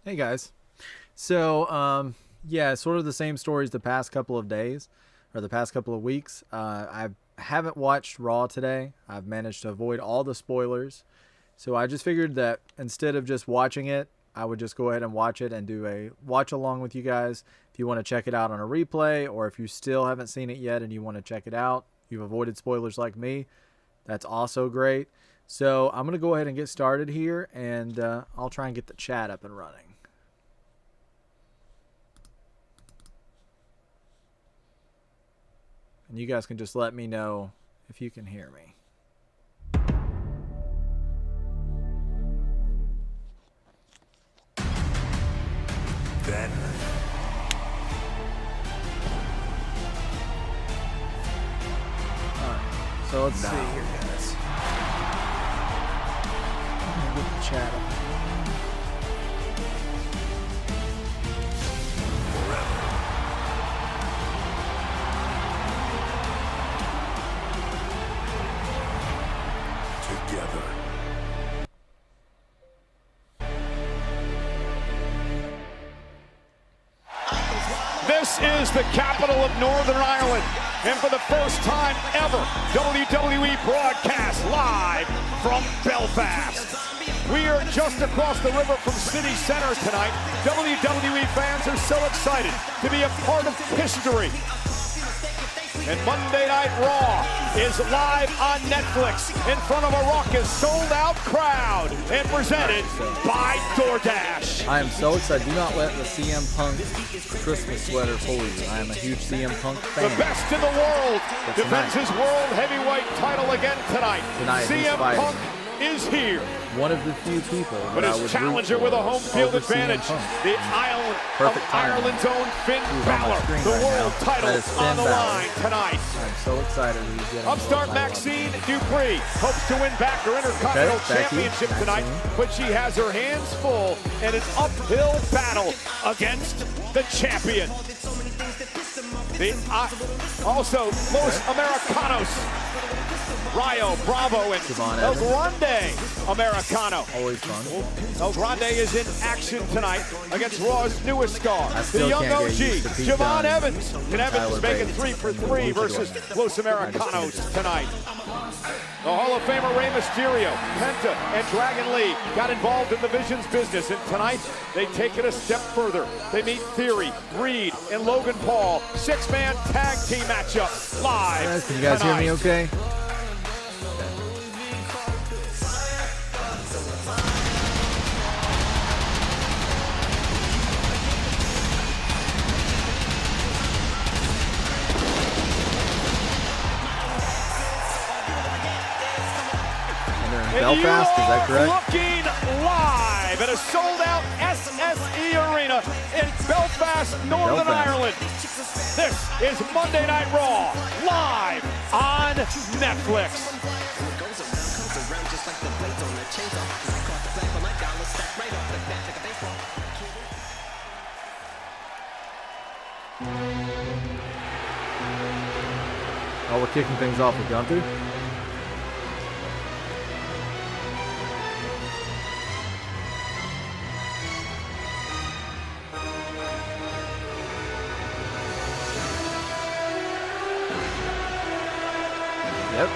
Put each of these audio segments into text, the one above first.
Hey guys. So, yeah, sort of the same stories the past couple of days or the past couple of weeks. I haven't watched Raw today. I've managed to avoid all the spoilers. So I just figured that instead of just watching it, I would just go ahead and watch it and do a watch along with you guys. If you want to check it out on a replay, or if you still haven't seen it yet and you want to check it out, you've avoided spoilers like me, that's also great. So I'm going to go ahead and get started here, and I'll try and get the chat up and running. And you guys can just let me know if you can hear me. Then Alright, so let's see here, guys. I'm gonna get the chat up. together. This is the capital of Northern Ireland, and for the first time ever, WWE broadcasts live from Belfast. We are just across the river from City Centre tonight. WWE fans are so excited to be a part of history. And Monday Night Raw is live on Netflix in front of a raucous, sold-out crowd and presented by DoorDash. I am so excited. Do not let the CM Punk Christmas sweater fool you. I am a huge CM Punk fan. The best in the world defends his world heavyweight title again tonight. CM Punk is here. One of the few people But his challenger with a home field advantage, the island of Ireland's own Finn Balor, the world title on the line tonight. I'm so excited. Upstart Maxine Dupree hopes to win back her Intercontinental Championship tonight, but she has her hands full in an uphill battle against the champion. Also, Los Americanos, Rayo, Bravo, and El Grande Americano. Always fun. El Grande is in action tonight against Raw's newest star, the young OG, Javon Evans. And Evans is making 3 for 3 versus Los Americanos tonight. The Hall of Famer Rey Mysterio, Penta, and Dragon Lee got involved in the Vision's business, and tonight they take it a step further. They meet Theory, Reed, and Logan Paul. 6-man tag team matchup live. Guys, can you guys hear me okay? Belfast, is that correct? Looking live at a sold-out SSE Arena in Belfast, Northern Ireland. This is Monday Night Raw, live on Netflix. Oh, we're kicking things off with Gunther. Yep.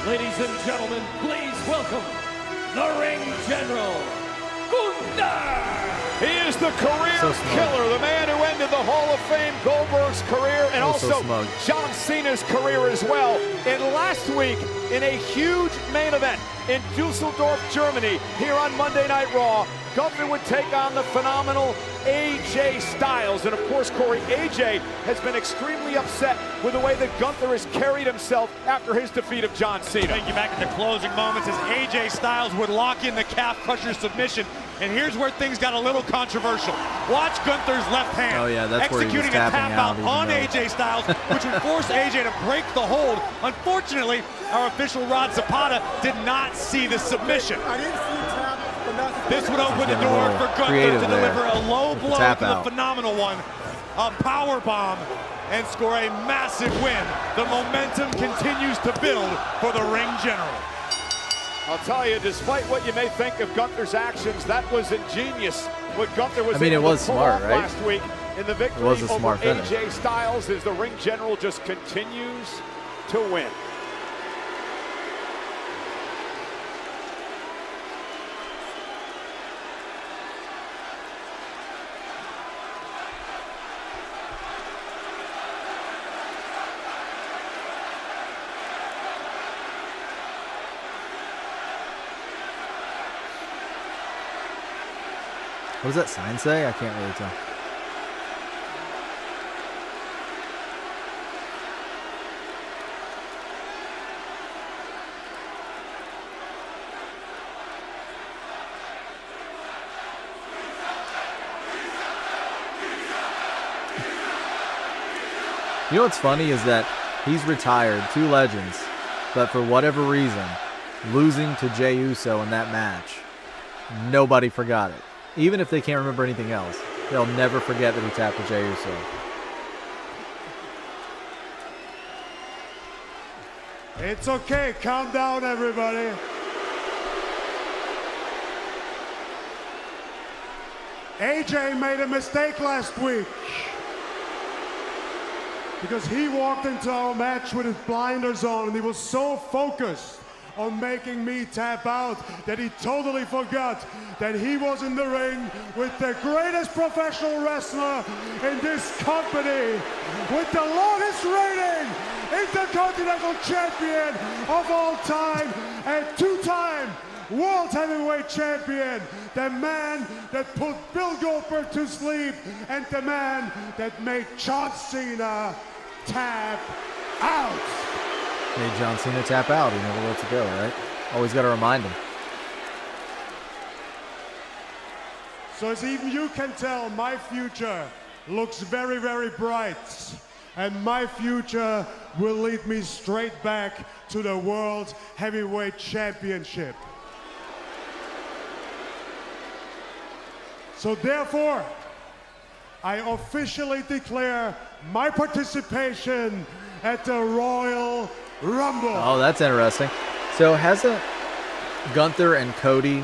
Ladies and gentlemen, please welcome the Ring General, Gunther! He is the career killer, the man who ended the Hall of Fame Goldberg's career and also John Cena's career as well. And last week, in a huge main event in Dusseldorf, Germany, here on Monday Night Raw, Gunther would take on the phenomenal AJ Styles. And of course, Corey, AJ has been extremely upset with the way that Gunther has carried himself after his defeat of John Cena. Thank you. Back at the closing moments as AJ Styles would lock in the calf crusher submission. And here's where things got a little controversial. Watch Gunther's left hand. Oh yeah, that's where he was executing a tap out on though. AJ Styles, which would force AJ to break the hold. Unfortunately, our official Rod Zapata did not see the submission. I didn't see tap, but that's This would open the getting a door little for Gunther creative to there deliver a low with the blow tap to out. the phenomenal one, a power bomb, and score a massive win. The momentum continues to build for the Ring General. I'll tell you, despite what you may think of Gunther's actions, that was ingenious. What Gunther was I mean, it able was to pull smart, off right? last week in the victory was a over smart finish. AJ Styles as the Ring General just continues to win. What does that sign say? I can't really tell. You know what's funny is that he's retired, 2 legends, but for whatever reason, losing to Jey Uso in that match, nobody forgot it. Even if they can't remember anything else, they'll never forget that he tapped with Jey Uso. It's okay, calm down everybody. AJ made a mistake last week because he walked into our match with his blinders on and he was so focused on making me tap out that he totally forgot that he was in the ring with the greatest professional wrestler in this company, with the longest reigning Intercontinental Champion of all time and 2-time World Heavyweight Champion, the man that put Bill Goldberg to sleep and the man that made John Cena tap out. Made John Cena tap out. He never lets it go, right? Always got to remind him. So as even you can tell, my future looks very, very bright. And my future will lead me straight back to the World Heavyweight Championship. So therefore, I officially declare my participation at the Royal Rumble. Oh, that's interesting. So hasn't Gunther and Cody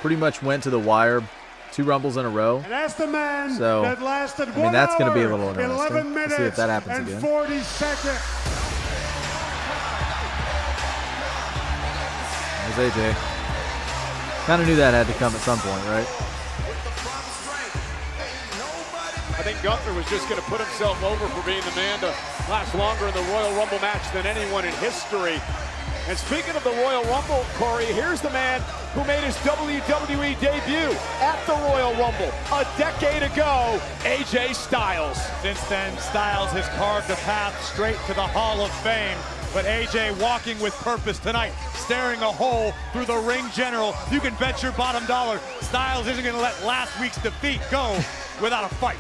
pretty much went to the wire 2 Rumbles in a row? And that's the man So, that lasted I mean, that's going gonna to be a little interesting. 11 minutes Let's see if that happens and again. 40 seconds. There's AJ. Kind of knew that had to come at some point, right? I think Gunther was just going to put himself over for being the man to last longer in the Royal Rumble match than anyone in history. And speaking of the Royal Rumble, Corey, here's the man who made his WWE debut at the Royal Rumble a decade ago, AJ Styles. Since then, Styles has carved a path straight to the Hall of Fame. But AJ walking with purpose tonight, staring a hole through the Ring General. You can bet your bottom dollar Styles isn't going to let last week's defeat go without a fight.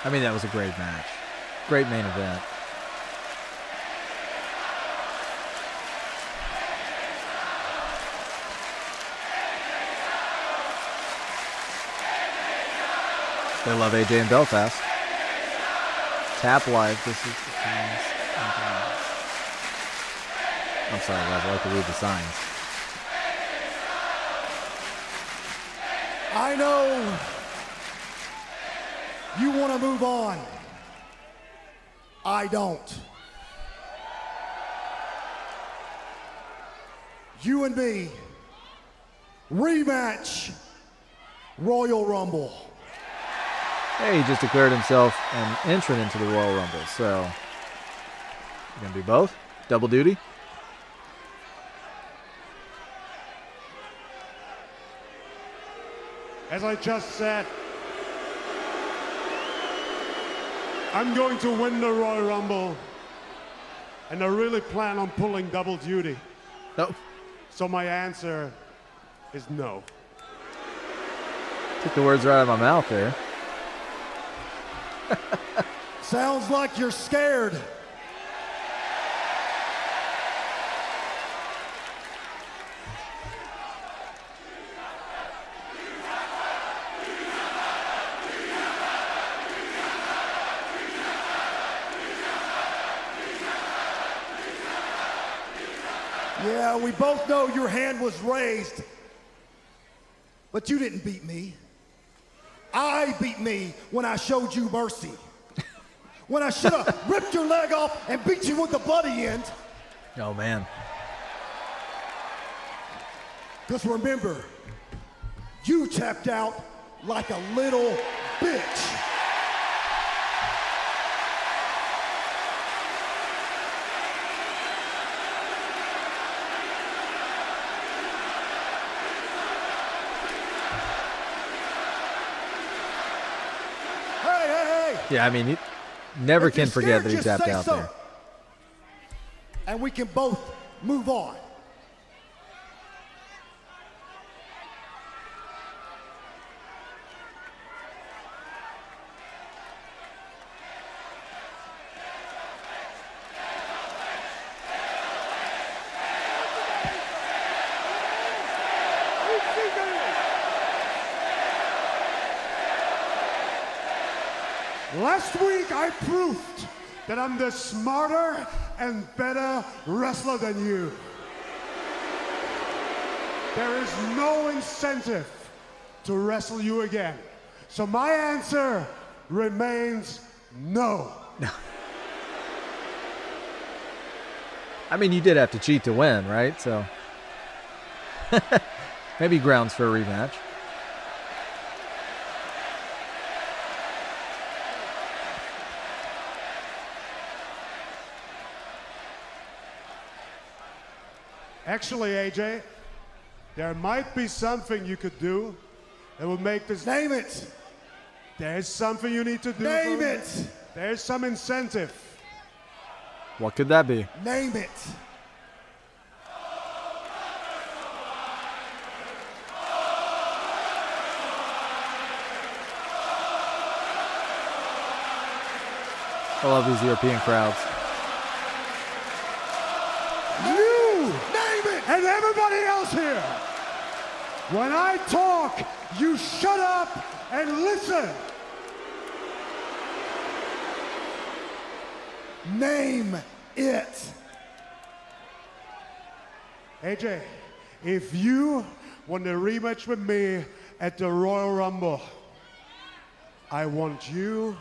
I mean, that was a great match. Great main event. They love AJ in Belfast. Tap Live. This is the signs. I'm sorry, guys. I like to read the signs. I know you want to move on. I don't. You and me, rematch, Royal Rumble. Hey, he just declared himself an entrant into the Royal Rumble, so You gonna do both? Double duty? As I just said, I'm going to win the Royal Rumble, and I really plan on pulling double duty. No. So my answer is no. Took the words right out of my mouth there. Sounds like you're scared. Yeah, we both know your hand was raised, but you didn't beat me. I beat me when I showed you mercy. When I should have ripped your leg off and beat you with the bloody end. Oh, man. Because remember, you tapped out like a little bitch. Yeah, I mean, you never If you're can forget scared, that he just tapped say out so. there. And we can both move on. Last week I proved that I'm the smarter and better wrestler than you. There is no incentive to wrestle you again. So my answer remains no. I mean, you did have to cheat to win, right? So maybe grounds for a rematch. Actually, AJ, there might be something you could do that would make this. Name it. There's something you need to do. Name it. There's some incentive. What could that be? Name it. I love these European crowds. You Name it. and everybody else here. When I talk, you shut up and listen. Name it. AJ, if you want a rematch with me at the Royal Rumble, I want you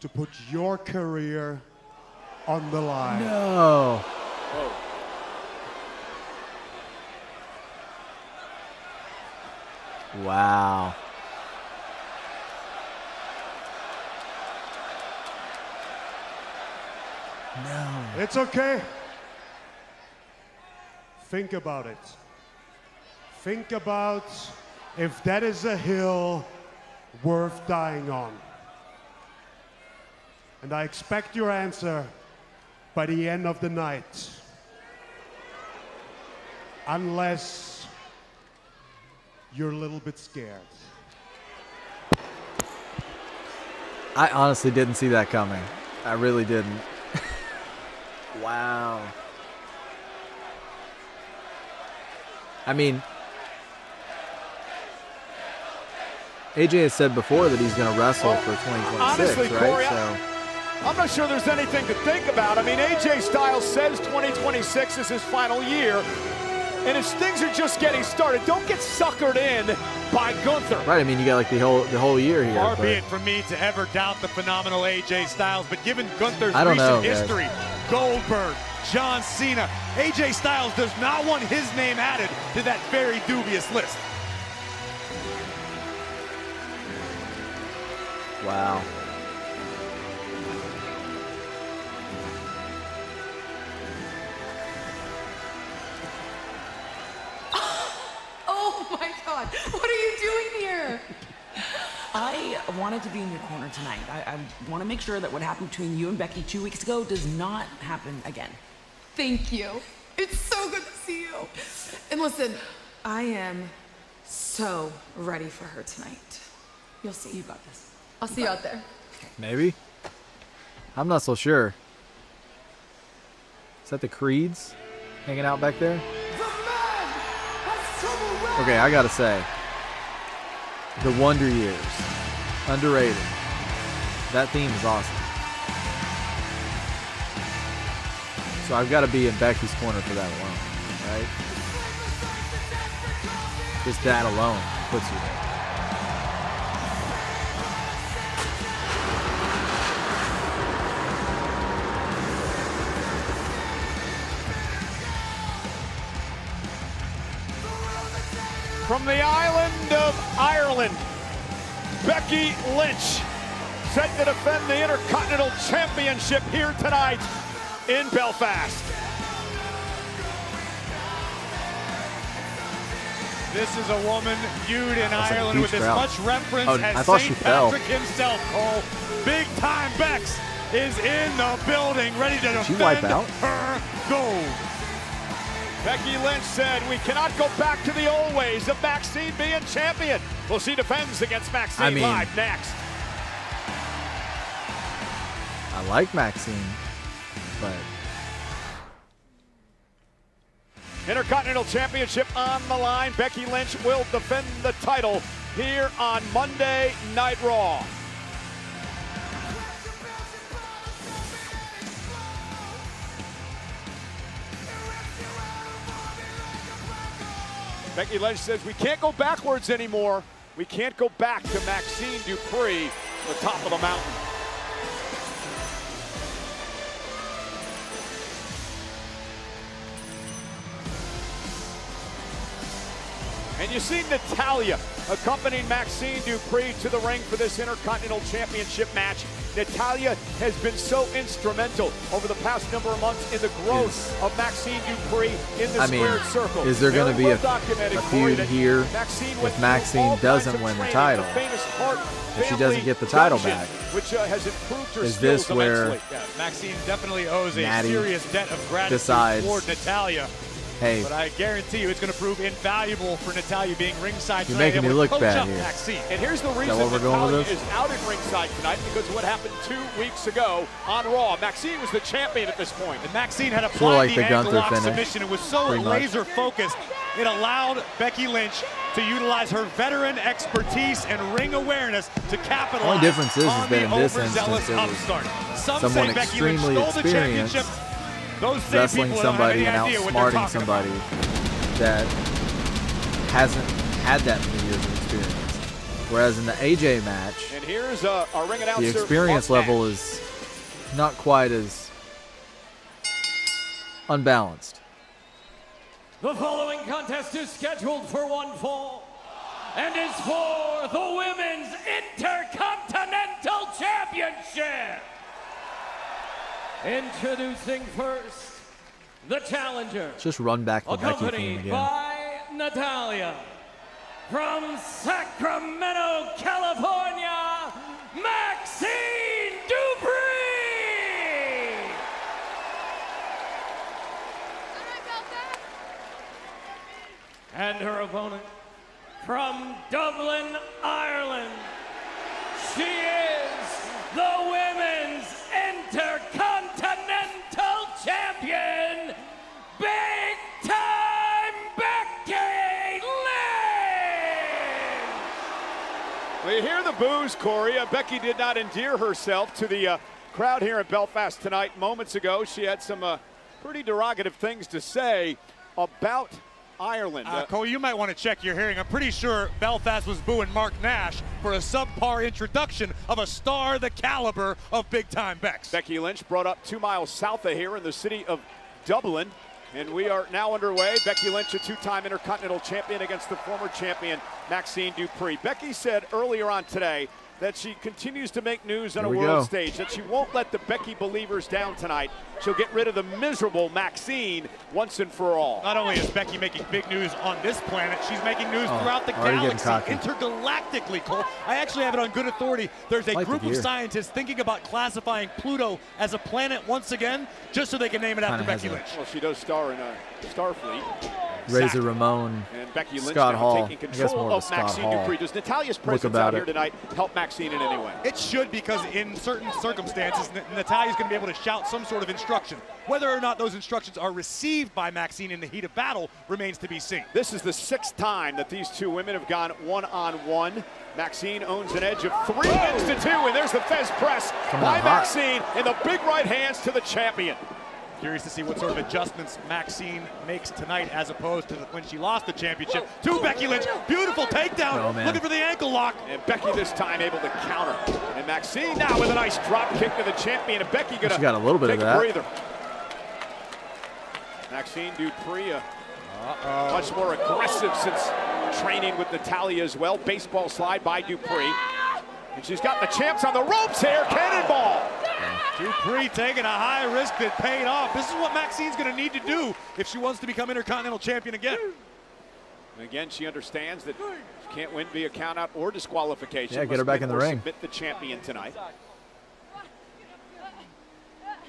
to put your career on the line. No. Wow. No. It's okay. Think about it. Think about if that is a hill worth dying on. And I expect your answer by the end of the night. Unless you're a little bit scared. I honestly didn't see that coming. I really didn't. Wow. I mean, AJ has said before that he's going to wrestle for 2026, honestly, right? Corey, So I'm not sure there's anything to think about. I mean, AJ Styles says 2026 is his final year, and his things are just getting started. Don't get suckered in by Gunther. right. I mean, you got like the whole year here. Far but be it from me to ever doubt the phenomenal AJ Styles, but given Gunther's I don't recent know, guys. history, Goldberg, John Cena, AJ Styles does not want his name added to that very dubious list. Wow. What are you doing here? I wanted to be in your corner tonight. I want to make sure that what happened between you and Becky 2 weeks ago does not happen again. Thank you. It's so good to see you. And listen, I am so ready for her tonight. You'll see. You got this. I'll see you out there. Maybe. I'm not so sure. Is that the Creeds hanging out back there? Okay, I gotta say, the Wonder Years, underrated. That theme is awesome. So I've got to be in Becky's corner for that alone, right? Just that alone puts you there. From the island of Ireland, Becky Lynch set to defend the Intercontinental Championship here tonight in Belfast. This is a woman viewed in That's like a Ireland huge with as crowd. much reference Oh, as I thought St. she fell. Patrick himself, Cole. Big Time Bex is in the building, ready to Did she defend wipe out? her gold. Becky Lynch said, "We cannot go back to the old ways of Maxine being champion." Well, she defends against Maxine I mean- live next. I like Maxine, but Intercontinental Championship on the line. Becky Lynch will defend the title here on Monday Night Raw. Becky Lynch says, "We can't go backwards anymore. We can't go back to Maxine Dupree, the top of the mountain." And you see Natalya accompanying Maxine Dupree to the ring for this Intercontinental Championship match. Natalya has been so instrumental over the past number of months in the growth of Maxine Dupree in the squared circle. is there going to be Very a well documented, feud Corey, that here Maxine if went through Maxine all kinds doesn't of win the training, title? famous Hart If she family doesn't get the title dungeon, back, which has improved her is skills this where immensely. Yeah, Maxine definitely owes a Natty serious debt of gratitude decides, toward Natalya. hey, But I guarantee you it's going to prove invaluable for Natalya being ringside You're tonight, making me able to look coach bad up here. Maxine. And here's the reason where we're going with Natalya this? is out at ringside tonight, because of what happened 2 weeks ago on Raw. Maxine was the champion at this point. And Maxine had Sort of applied like the the ankle Gunther lock finish, submission. It was so pretty much. laser focused. It allowed Becky Lynch to utilize her veteran expertise and ring awareness to capitalize Only difference is on that the in this overzealous instance, it was upstart. Some someone say Becky Lynch extremely stole the experienced championship. Those same wrestling people don't have somebody any and idea what they're outsmarting talking about. somebody that hasn't had that many years of experience. Whereas in the AJ match, And here's our ring announcer. the experience Mark level Nash. is not quite as unbalanced. The following contest is scheduled for one fall and is for the Women's Intercontinental Championship. Introducing first, the challenger, Just run back the Becky theme accompanied again. by Natalya, from Sacramento, California, Maxine Dupree. And her opponent, from Dublin, Ireland, she is the Women's Intercontinental Champion, Big Time Becky Lynch! We hear the boos, Corey. Becky did not endear herself to the crowd here in Belfast tonight. Moments ago, she had some pretty derogative things to say about Ireland. Cole, you might want to check your hearing. I'm pretty sure Belfast was booing Mark Nash for a subpar introduction of a star the caliber of Big Time Bex. Becky Lynch brought up 2 miles south of here in the city of Dublin. And we are now underway. Becky Lynch, a 2-time Intercontinental Champion, against the former champion, Maxine Dupree. Becky said earlier on today that she continues to make news on Here a we world go. stage, that she won't let the Becky believers down tonight. She'll get rid of the miserable Maxine once and for all. Not only is Becky making big news on this planet, she's making news throughout the already getting galaxy, cocky. intergalactically, Cole. I actually have it on good authority. There's a I like the group of gear. scientists thinking about classifying Pluto as a planet once again, just so they can name it after Kinda Becky has a- Lynch. Well, she does star in Starfleet. Razor Ramon, And Becky Lynch Scott now Hall. taking I guess more control of a of Scott Maxine Hall Dupree. Does Natalia's presence about out here it. tonight help Maxine in any way? It should, because in certain circumstances, Natalia's going to be able to shout some sort of instruction. Whether or not those instructions are received by Maxine in the heat of battle remains to be seen. This is the 6th time that these two women have gone one-on-one. Maxine owns an edge of 3 wins to 2, and there's the Fez press Coming by out hot. Maxine in the big right hands to the champion. Curious to see what sort of adjustments Maxine makes tonight as opposed to when she lost the championship to Becky Lynch. Beautiful takedown, Oh, man. looking for the ankle lock. And Becky this time able to counter. And Maxine now with a nice drop kick to the champion. And Becky gonna She got a little bit of take that. a breather. Maxine Dupree, much more aggressive since training with Natalia as well. Baseball slide by Dupree. And she's got the champs on the ropes here. Cannonball. Dupree taking a high risk that paid off. This is what Maxine's going to need to do if she wants to become Intercontinental Champion again. And again, she understands that she can't win via countout or disqualification. Yeah, get her back in the Must win or ring. Submit the champion tonight.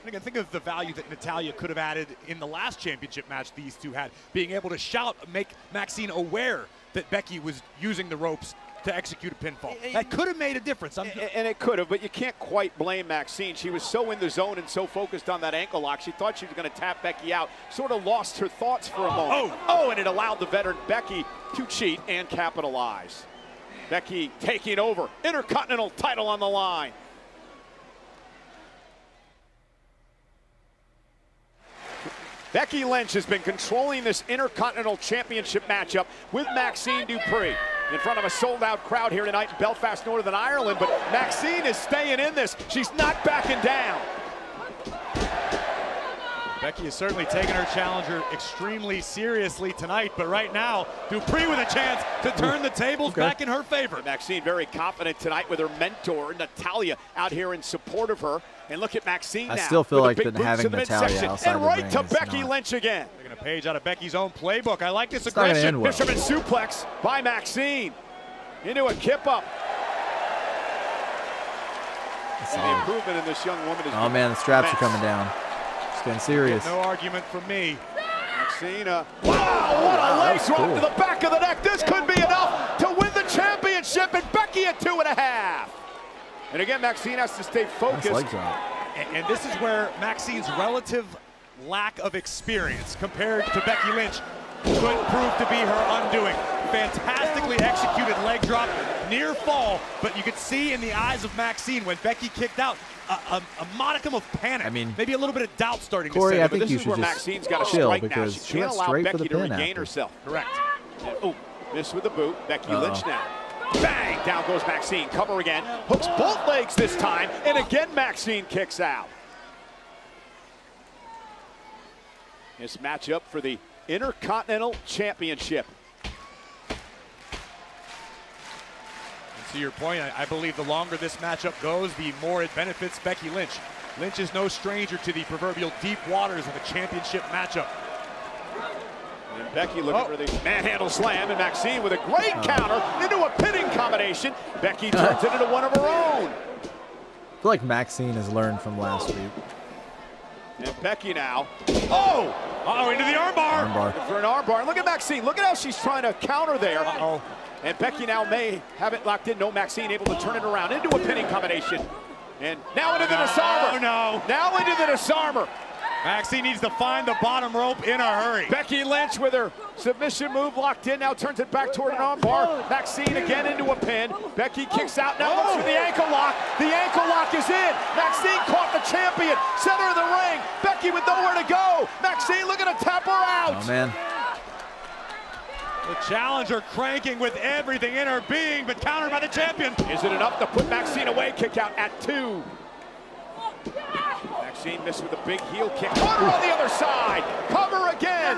Again, think of the value that Natalia could have added in the last championship match these two had. Being able to shout, make Maxine aware that Becky was using the ropes to execute a pinfall. That could have made a difference. And it could have, but you can't quite blame Maxine. She was so in the zone and so focused on that ankle lock, she thought she was going to tap Becky out. Sort of lost her thoughts for a moment. Oh, and it allowed the veteran Becky to cheat and capitalize. Becky taking over. Intercontinental title on the line. Becky Lynch has been controlling this Intercontinental Championship matchup with Maxine Dupree in front of a sold-out crowd here tonight in Belfast, Northern Ireland. But Maxine is staying in this. She's not backing down. Becky is certainly taking her challenger extremely seriously tonight, but right now, Dupree with a chance to turn the tables back in her favor. Maxine very confident tonight with her mentor, Natalia, out here in support of her. And look at Maxine now. I still feel with like the big that boots having to the Natalia midsection. outside and the right ring to is Becky not- Lynch again. Taking a page out of Becky's own playbook. I like this not gonna aggression. end well. Fisherman suplex by Maxine into a kip up. And the improvement in this young woman is Oh man, the straps are coming down. It's getting serious. No argument from me. Maxine, wow, what a leg drop cool. to the back of the neck. This could be enough to win the championship, and Becky at 2.5. And again, Maxine has to stay Nice focused. leg drop. And this is where Maxine's relative lack of experience compared to Becky Lynch could prove to be her undoing. Fantastically executed leg drop, near fall, but you could see in the eyes of Maxine when Becky kicked out a modicum of panic. I mean, maybe a little bit of doubt starting Corey, to I set in. think This you is should where just Maxine's got to chill strike now. because She she can't went allow straight for Becky the to pin regain after. herself. Correct. Oh, missed with the boot. Becky Lynch now. Bang! Down goes Maxine. Cover again. Hooks both legs this time. And again, Maxine kicks out. This matchup for the Intercontinental Championship. To your point, I believe the longer this matchup goes, the more it benefits Becky Lynch. Lynch is no stranger to the proverbial deep waters of a championship matchup. And Becky looking for the manhandle slam, and Maxine with a great counter into a pinning combination. Becky turns it into one of her own. I feel like Maxine has learned from last week. And Becky now. Oh! Uh-oh, into the armbar. Armbar. For an armbar. And look at Maxine. Look at how she's trying to counter there. Uh-oh. And Becky now may have it locked in. No, Maxine able to turn it around into a pinning combination. And now into the disarmer. Oh, no. Now into the disarmer. Maxine needs to find the bottom rope in a hurry. Becky Lynch with her submission move locked in. Now turns it back toward an armbar. Maxine again into a pin. Becky kicks out. Now looks for the ankle lock. The ankle lock is in. Maxine caught the champion. Center of the ring. Becky with nowhere to go. Maxine looking to tap her out. Oh man. The challenger cranking with everything in her being, but countered by the champion. Is it enough to put Maxine away? Kick out at 2. Maxine missed with a big heel kick. Cover on the other side. Cover again.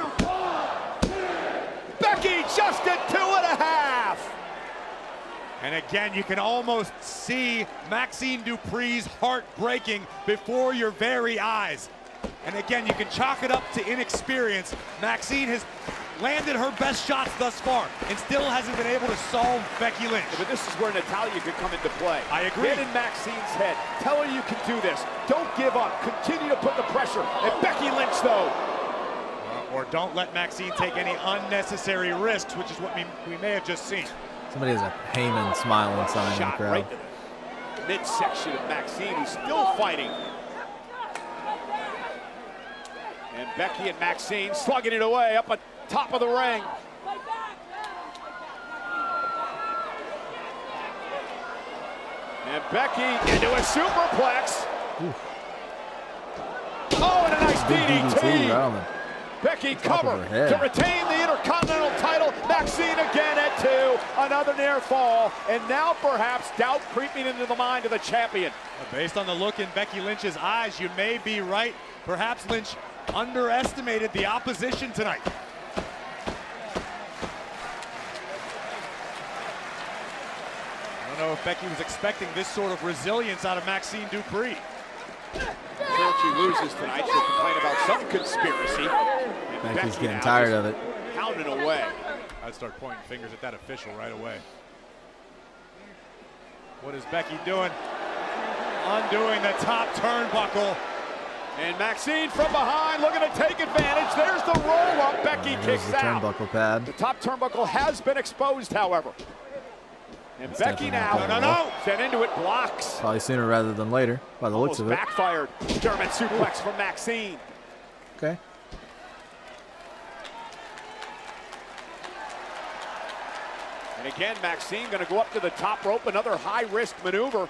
Becky just at 2.5. And again, you can almost see Maxine Dupri's heart breaking before your very eyes. And again, you can chalk it up to inexperience. Maxine has landed her best shots thus far and still hasn't been able to solve Becky Lynch. But this is where Natalya could come into play. I agree. Get in Maxine's head. Tell her you can do this. Don't give up. Continue to put the pressure. And Becky Lynch, though. Or don't let Maxine take any unnecessary risks, which is what we may have just seen. Somebody has a Heyman smiling sign in the Shot crowd. right to the midsection of Maxine, who's still fighting. And Becky and Maxine slugging it away up at top of the ring. And Becky into a superplex. Oof. Oh, and a nice Big DDT. right on the Becky top of cover her head. to retain the Intercontinental title. Maxine again at 2. Another near fall. And now perhaps doubt creeping into the mind of the champion. Based on the look in Becky Lynch's eyes, you may be right. Perhaps Lynch underestimated the opposition tonight. I don't know if Becky was expecting this sort of resilience out of Maxine Dupri. If she loses tonight, she'll complain about some conspiracy. And Becky's Becky getting now tired just of it. Pounding away. I'd start pointing fingers at that official right away. What is Becky doing? Undoing the top turnbuckle. And Maxine from behind looking to take advantage. There's the roll-up. Becky Here's kicks the out. turnbuckle pad. The top turnbuckle has been exposed, however. And That's Becky definitely now, not gonna set into it, blocks. Probably sooner rather than later, by the looks Almost of it. backfired. German suplex from Maxine. Okay. And again, Maxine going to go up to the top rope. Another high-risk maneuver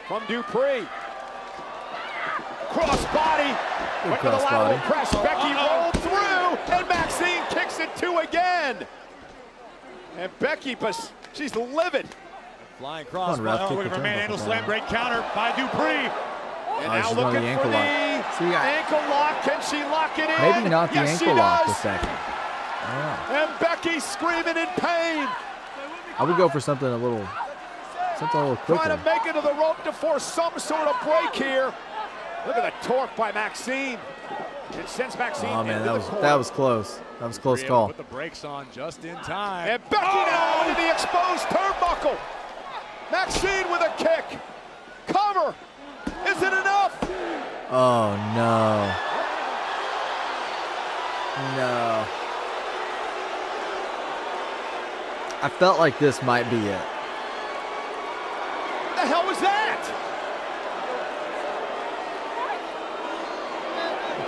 from Dupree. Crossbody. Went to the lateral crossbody. press. Becky rolled through, and Maxine kicks it 2 again. And Becky, she's livid. Flying cross. Come on, ref, kick Looking the for manhandle turnbuckle slam. down. Great counter by Dupree. And Oh, now she's going looking the for ankle the lock. See, ankle lock. Can she lock it in? Maybe not the Yes, ankle she lock does. with Becky. I don't know. And Becky screaming in pain. I would go for something a little quicker. Trying to make it to the rope to force some sort of break here. Look at the torque by Maxine. It sends Maxine Oh man, into the corner. that was close. That was a close call. Put the brakes on just in time. And Becky now into the exposed turnbuckle. Maxine with a kick. Cover. Is it enough? Oh no. No. I felt like this might be it. The hell was that?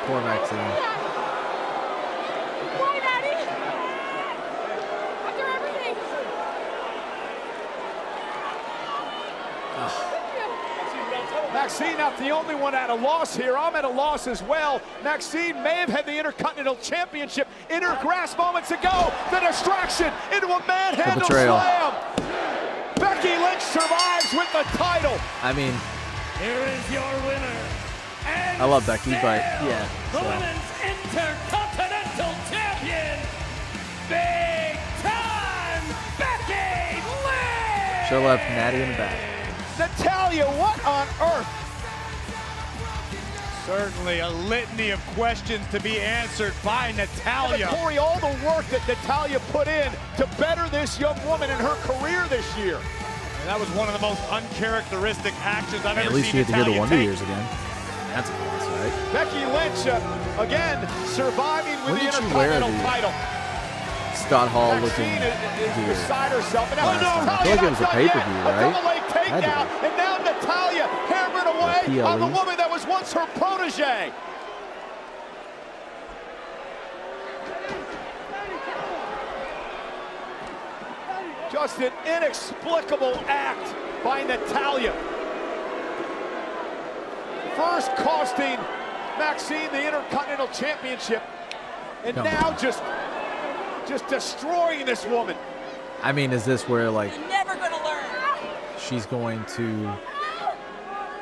Poor Maxine. Why, Daddy? After everything. Maxine not the only one at a loss here. I'm at a loss as well. Maxine may have had the Intercontinental Championship in her grasp moments ago. The distraction into a manhandle betrayal. slam. Becky Lynch survives with the title. I mean, Here is your winner. And I love Becky, but still yeah. The so. Women's Intercontinental Champion, Big Time Becky Lynch! Should have left Natty in the back. Natalya, what on earth? Certainly a litany of questions to be answered by And Natalya. Corey, all the work that Natalya put in to better this young woman in her career this year. And that was one of the most uncharacteristic actions I've At ever least seen you get to go to Natalya Wonder take. Years again. That's a plus, right? Becky Lynch, again, surviving with When the did she wear Intercontinental the title. Scott Hall looking Maxine is gear. beside herself. And now Last time. I feel like it was a Natalya not done pay-per-view, yet. right? A double leg Had to takedown. be. And now Natalya hammering away PLE. on the woman that was once her protege. Just an inexplicable act by Natalya. First costing Maxine the Intercontinental Championship, and Come now on. just destroying this woman. I mean, is this where like You're never gonna learn. she's going to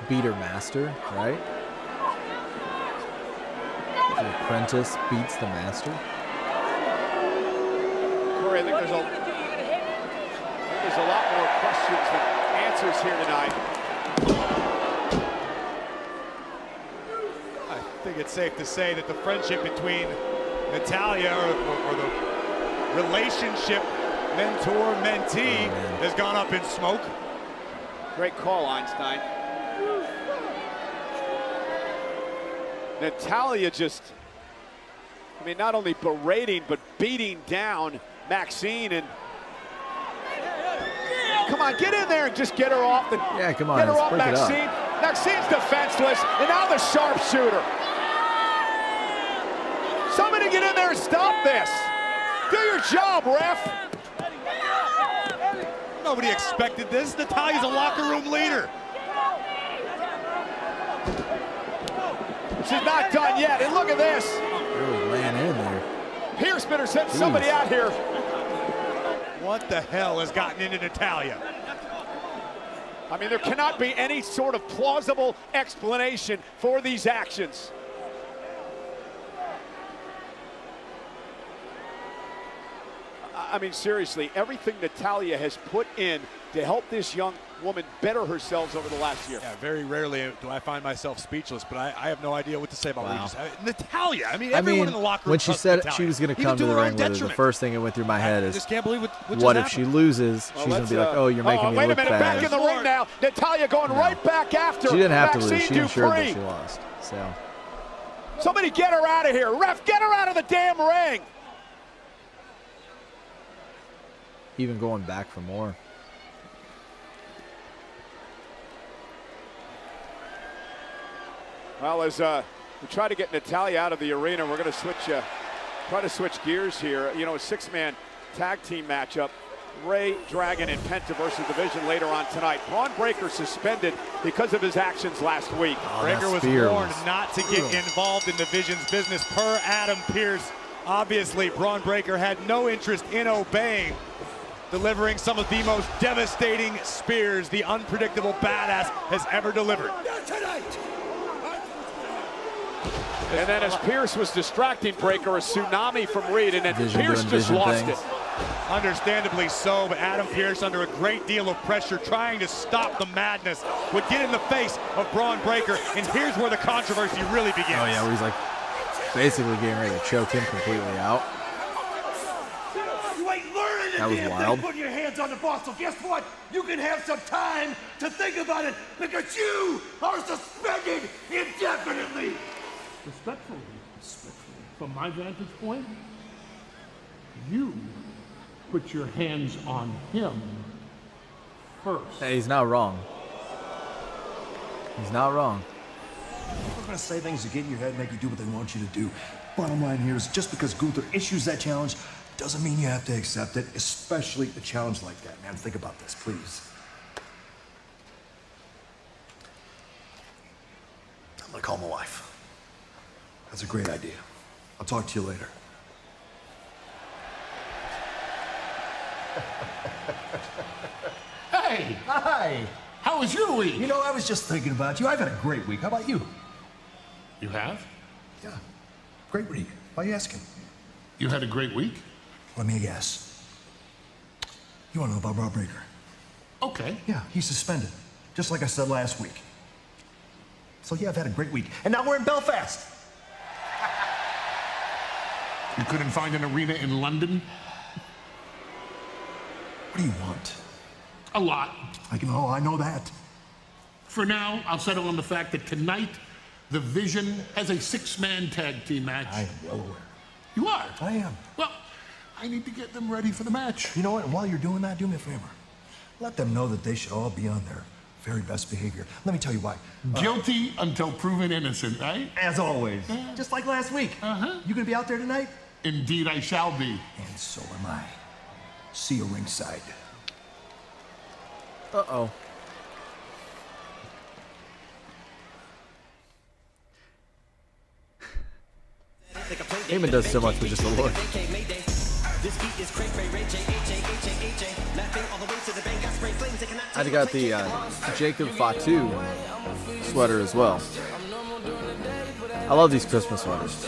beat her master, right? The apprentice beats the master. Corey, I think there's There's a lot more questions than answers here tonight. I think it's safe to say that the friendship between Natalya or the relationship mentor-mentee has gone up in smoke. Great call, Einstein. Natalya just, I mean, not only berating, but beating down Maxine. And come on, get in there and just get her off. Yeah, come on, get her let's off, break it up. Maxine. Maxine's defenseless, and now the sharpshooter. Somebody get in there and stop this. Do your job, ref. Nobody expected this. Natalya's a locker room leader. She's not done yet, and look at this. Really laying in there. Pierce better send somebody out here. What the hell has gotten into Natalya? I mean, there cannot be any sort of plausible explanation for these actions. I mean, seriously, everything Natalya has put in to help this young woman better herself over the last year. Yeah, very rarely do I find myself speechless, but I have no idea what to say about what you just said. Natalya, I mean, everyone in the locker room when she said Natalya, she was going to come to the ring with it, the first thing that went through my head is, just can't believe what if she loses? She's going to be like, oh, you're making me wait look a minute, bad. back in the ring now. Natalya going right back after She didn't have to Maxine lose. She ensured that Dupree. she lost. So Somebody get her out of here. Ref, get her out of the damn ring. even going back for more. Well, as we try to get Natalya out of the arena, we're going to try to switch gears here. You know, a six-man tag team matchup. Ray, Dragon, and Penta versus Division later on tonight. Braun Breaker suspended because of his actions last week. Breaker was warned not to get involved in Division's business per Adam Pearce. Obviously, Braun Breaker had no interest in obeying, delivering some of the most devastating spears the unpredictable badass has ever delivered. And then as Pearce was distracting Breaker, a tsunami from Reed, and then Pearce just lost it. Understandably so, but Adam Pearce, under a great deal of pressure, trying to stop the madness, would get in the face of Braun Breaker, and here's where the controversy really begins. Oh yeah, where he's like basically getting ready to choke him completely out. You ain't learning That was wild. Put your hands on the boss, so guess what? You can have some time to think about it because you are suspended indefinitely. Respectfully, from my vantage point, you put your hands on him first. Hey, he's not wrong. He's not wrong. People are going to say things to get in your head and make you do what they want you to do. Bottom line here is just because Gunther issues that challenge doesn't mean you have to accept it, especially a challenge like that, man. Think about this, please. I'm going to call my wife. That's a great idea. I'll talk to you later. Hey! Hi! How was your week? You know, I was just thinking about you. I've had a great week. How about you? You have? Yeah. Great week. Why are you asking? You had a great week? Let me guess. You want to know about Rob Breaker? Okay. Yeah, he's suspended. Just like I said last week. So yeah, I've had a great week. And now we're in Belfast. You couldn't find an arena in London? What do you want? A lot. I know that. For now, I'll settle on the fact that tonight, the Vision has a six-man tag team match. I am well aware. You are? I am. Well, I need to get them ready for the match. You know what? While you're doing that, do me a favor. Let them know that they should all be on their very best behavior. Let me tell you why. Guilty until proven innocent, right? As always. Just like last week. Uh-huh. You gonna be out there tonight? Indeed, I shall be. And so am I. See you ringside. Uh-oh. Heyman does so much with just a look. I got the Jacob Fatu sweater as well. I love these Christmas sweaters.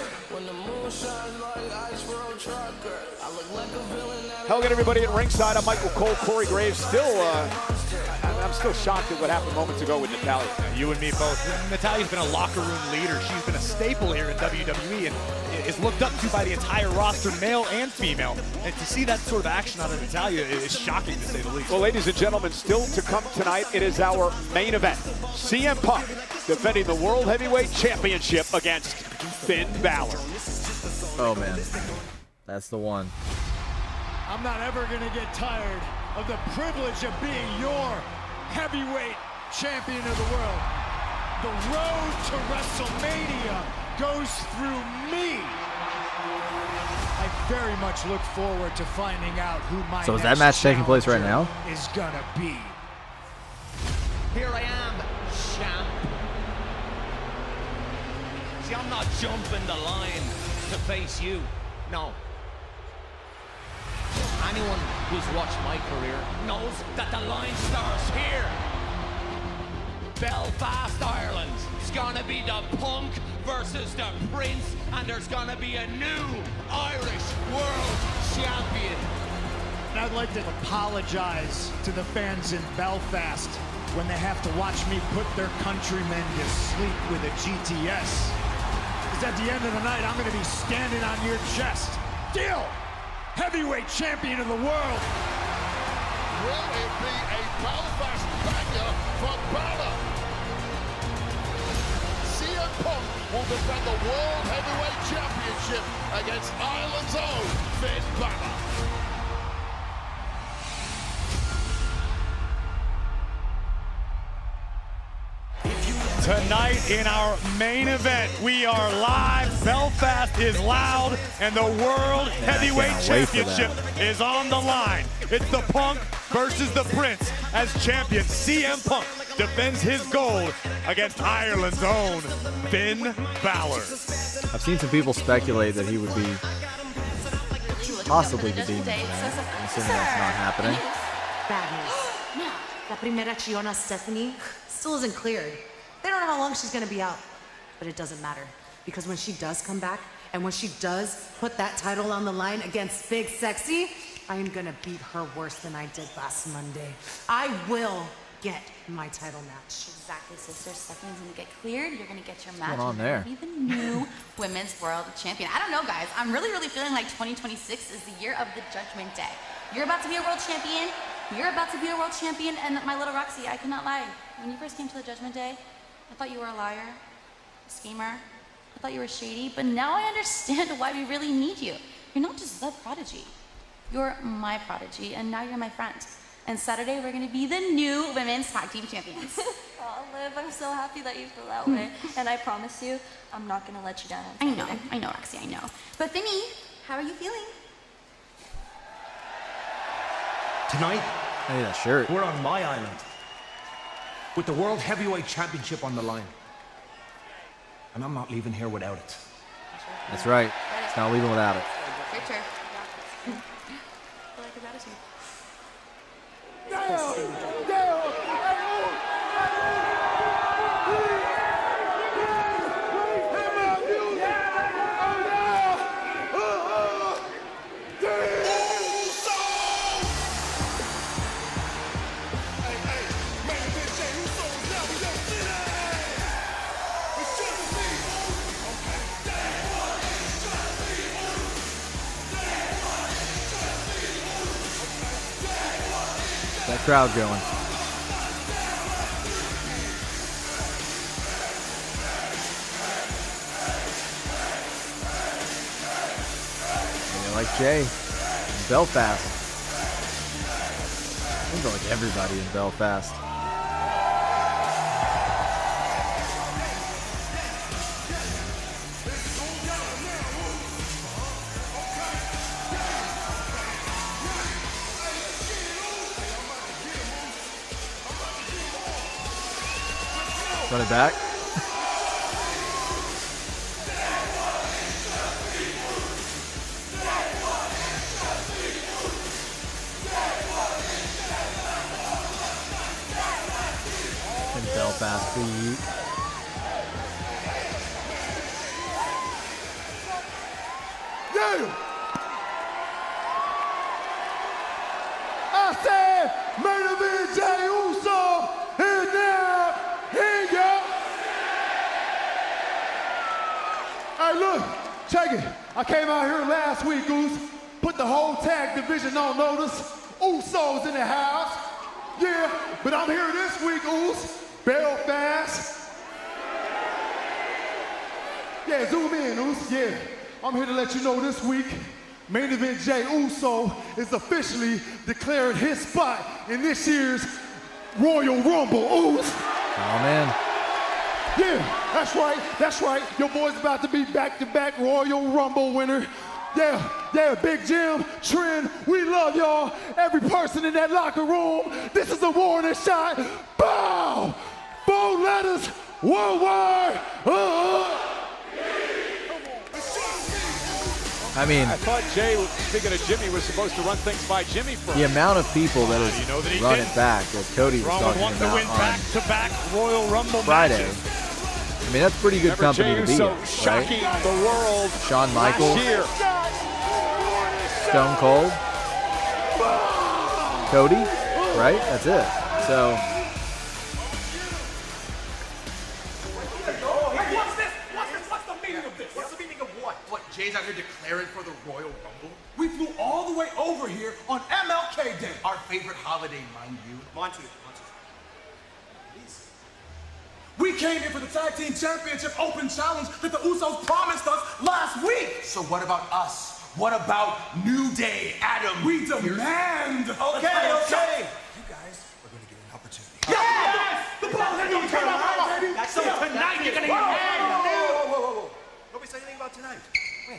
Hello again, everybody at ringside. I'm Michael Cole, Corey Graves. I'm still shocked at what happened moments ago with Natalya. You and me both. Natalya's been a locker room leader. She's been a staple here in WWE and is looked up to by the entire roster, male and female. And to see that sort of action out of Natalya is shocking, to say the least. Well, ladies and gentlemen, still to come tonight, it is our main event. CM Punk defending the World Heavyweight Championship against Finn Balor. Oh, man. That's the one. I'm not ever going to get tired of the privilege of being your heavyweight champion of the world. The road to WrestleMania goes through me. I very much look forward to finding out who my So is that match taking place right now? Is gonna be. Here I am, champ. See, I'm not jumping the line to face you. No. Anyone who's watched my career knows that the line starts here. Belfast, Ireland. It's gonna be the Punk versus the Prince, and there's gonna be a new Irish World Champion. And I'd like to apologize to the fans in Belfast when they have to watch me put their countrymen to sleep with a GTS. Because at the end of the night, I'm gonna be standing on your chest. Deal! Heavyweight champion of the world. Will it be a Belfast banger for Balor? CM Punk will defend the World Heavyweight Championship against Ireland's own Finn Balor. Tonight in our main event, we are live. Belfast is loud, and the World Heavyweight Championship is on the line. It's the Punk versus the Prince as champion. CM Punk defends his gold against Ireland's own Finn Balor. I've seen some people speculate that he would be possibly the Demon tonight. I'm assuming that's not happening. Bad news. La primera Chiona Stephanie still isn't cleared. They don't know how long she's gonna be out, but it doesn't matter because when she does come back and when she does put that title on the line against Big Sexy, I am gonna beat her worse than I did last Monday. I will get my title match. Exactly, sister. Stephanie's gonna get cleared. You're gonna get your match. going on there? You're gonna be the new women's world champion. I don't know, guys. I'm really feeling like 2026 is the year of the Judgment Day. You're about to be a world champion. You're about to be a world champion, and my little Roxy, I cannot lie. When you first came to the Judgment Day, I thought you were a liar, a schemer. I thought you were shady, but now I understand why we really need you. You're not just the prodigy. You're my prodigy, and now you're my friend. And Saturday, we're gonna be the new women's tag team champions. Oh, Liv, I'm so happy that you feel that way. And I promise you, I'm not gonna let you down. I know, Roxy, I know. But Finny, how are you feeling? Tonight, Hey, that shirt. we're on my island with the World Heavyweight Championship on the line. And I'm not leaving here without it. That's right. It's not leaving without it. Your turn. I like his attitude. That crowd going. Yeah, like Jay in Belfast. Seems like everybody in Belfast. Run it back. In Belfast, beat. Hey, look, check it. I came out here last week, Goose, put the whole tag division on notice. Usos in the house. Yeah, but I'm here this week, Oos. Belfast. Yeah, zoom in, Oos. Yeah, I'm here to let you know this week, main event Jey Uso is officially declared his spot in this year's Royal Rumble, Oos. Oh, man. Yeah, that's right. Your boy's about to be back-to-back Royal Rumble winner. Yeah, Big Jim, Trent, we love y'all. Every person in that locker room, this is a warning shot. Bow! 4 letters, worldwide. I mean, I thought Jey, speaking of Jimmy, was supposed to run things by Jimmy first. the amount of people that has run it back, as Cody was Roman talking wants to win about on back-to-back Royal Rumble Friday. matches. I mean, that's pretty good Remember company to Jey be Uso in, shocking right? the world Shawn Michaels, last year. Stone Cold, Cody, right? That's it. So, What's the meaning of this? What's the meaning of what? What, Jay's out here declaring for the Royal Rumble? We flew all the way over here on MLK Day. Our favorite holiday, mind you. Monty. Please. We came here for the Tag Team Championship Open Challenge that the Usos promised us last week. So what about us? What about New Day, Adam? We demand. Okay. You guys are going to get an opportunity. Yes! The ball's in your turn. So tonight you're going to get Whoa. Nobody say anything about tonight.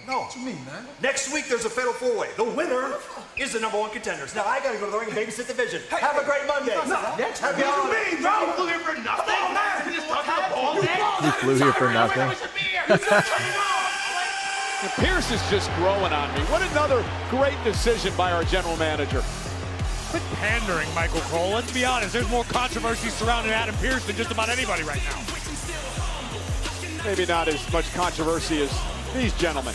No. What you mean, man? Next week, there's a fatal 4-way. The winner is the #1 contenders. Now, I got to go to the ring and babysit the division. Have a great Monday. Next Happy week. holidays. What you mean, bro? You flew here for nothing? Come on, man. You just talking about ball day? he flew here for nothing. And Pierce is just growing on me. What another great decision by our general manager. Quit pandering, Michael Cole. Let's be honest, there's more controversy surrounding Adam Pierce than just about anybody right now. Maybe not as much controversy as these gentlemen.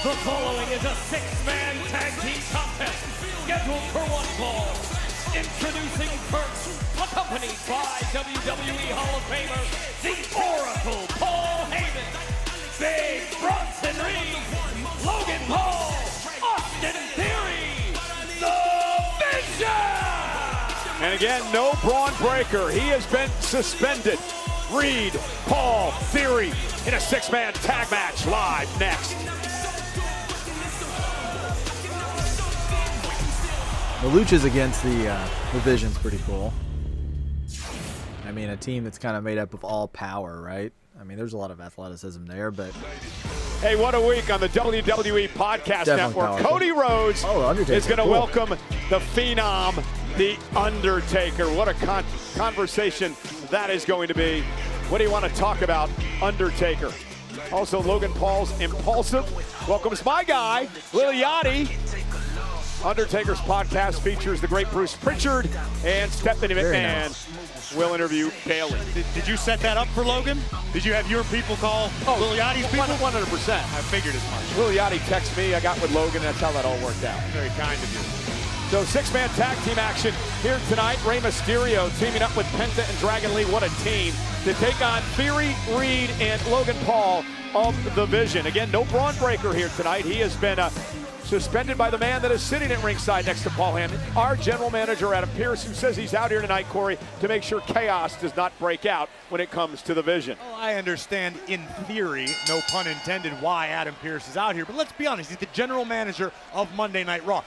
The following is a 6-man tag team contest scheduled for 1 fall. Introducing first, accompanied by WWE Hall of Famer, the Oracle Paul Heyman, Big Bronson Reed, Logan Paul, Austin Theory, The Vision! And again, no Braun Breaker. He has been suspended. Reed, Paul, Theory in a 6-man tag match live next. The Luchas against the Vision's pretty cool. I mean, a team that's kind of made up of all power, right? I mean, there's a lot of athleticism there, but... Hey, what a week on the WWE Podcast Definitely Network. powerful. Cody Rhodes Undertaker. is going to Cool. welcome the Phenom, the Undertaker. What a conversation that is going to be. What do you want to talk about, Undertaker? Also, Logan Paul's Impulsive welcomes my guy, Lil Yachty. Undertaker's podcast features the great Bruce Pritchard, and Stephanie McMahon will interview Bailey. Did you set that up for Logan? Did you have your people call Lil Yachty's people? 100%. I figured as much. Lil Yachty texted me. I got with Logan. That's how that all worked out. Very kind of you. So 6-man tag team action here tonight. Rey Mysterio teaming up with Penta and Dragon Lee. What a team to take on Theory, Reed, and Logan Paul of the Vision. Again, no Braun Breaker here tonight. He has been suspended by the man that is sitting at ringside next to Paul Heyman, our general manager, Adam Pierce, who says he's out here tonight, Corey, to make sure chaos does not break out when it comes to the Vision. Well, I understand in theory, no pun intended, why Adam Pierce is out here, but let's be honest, he's the general manager of Monday Night Raw.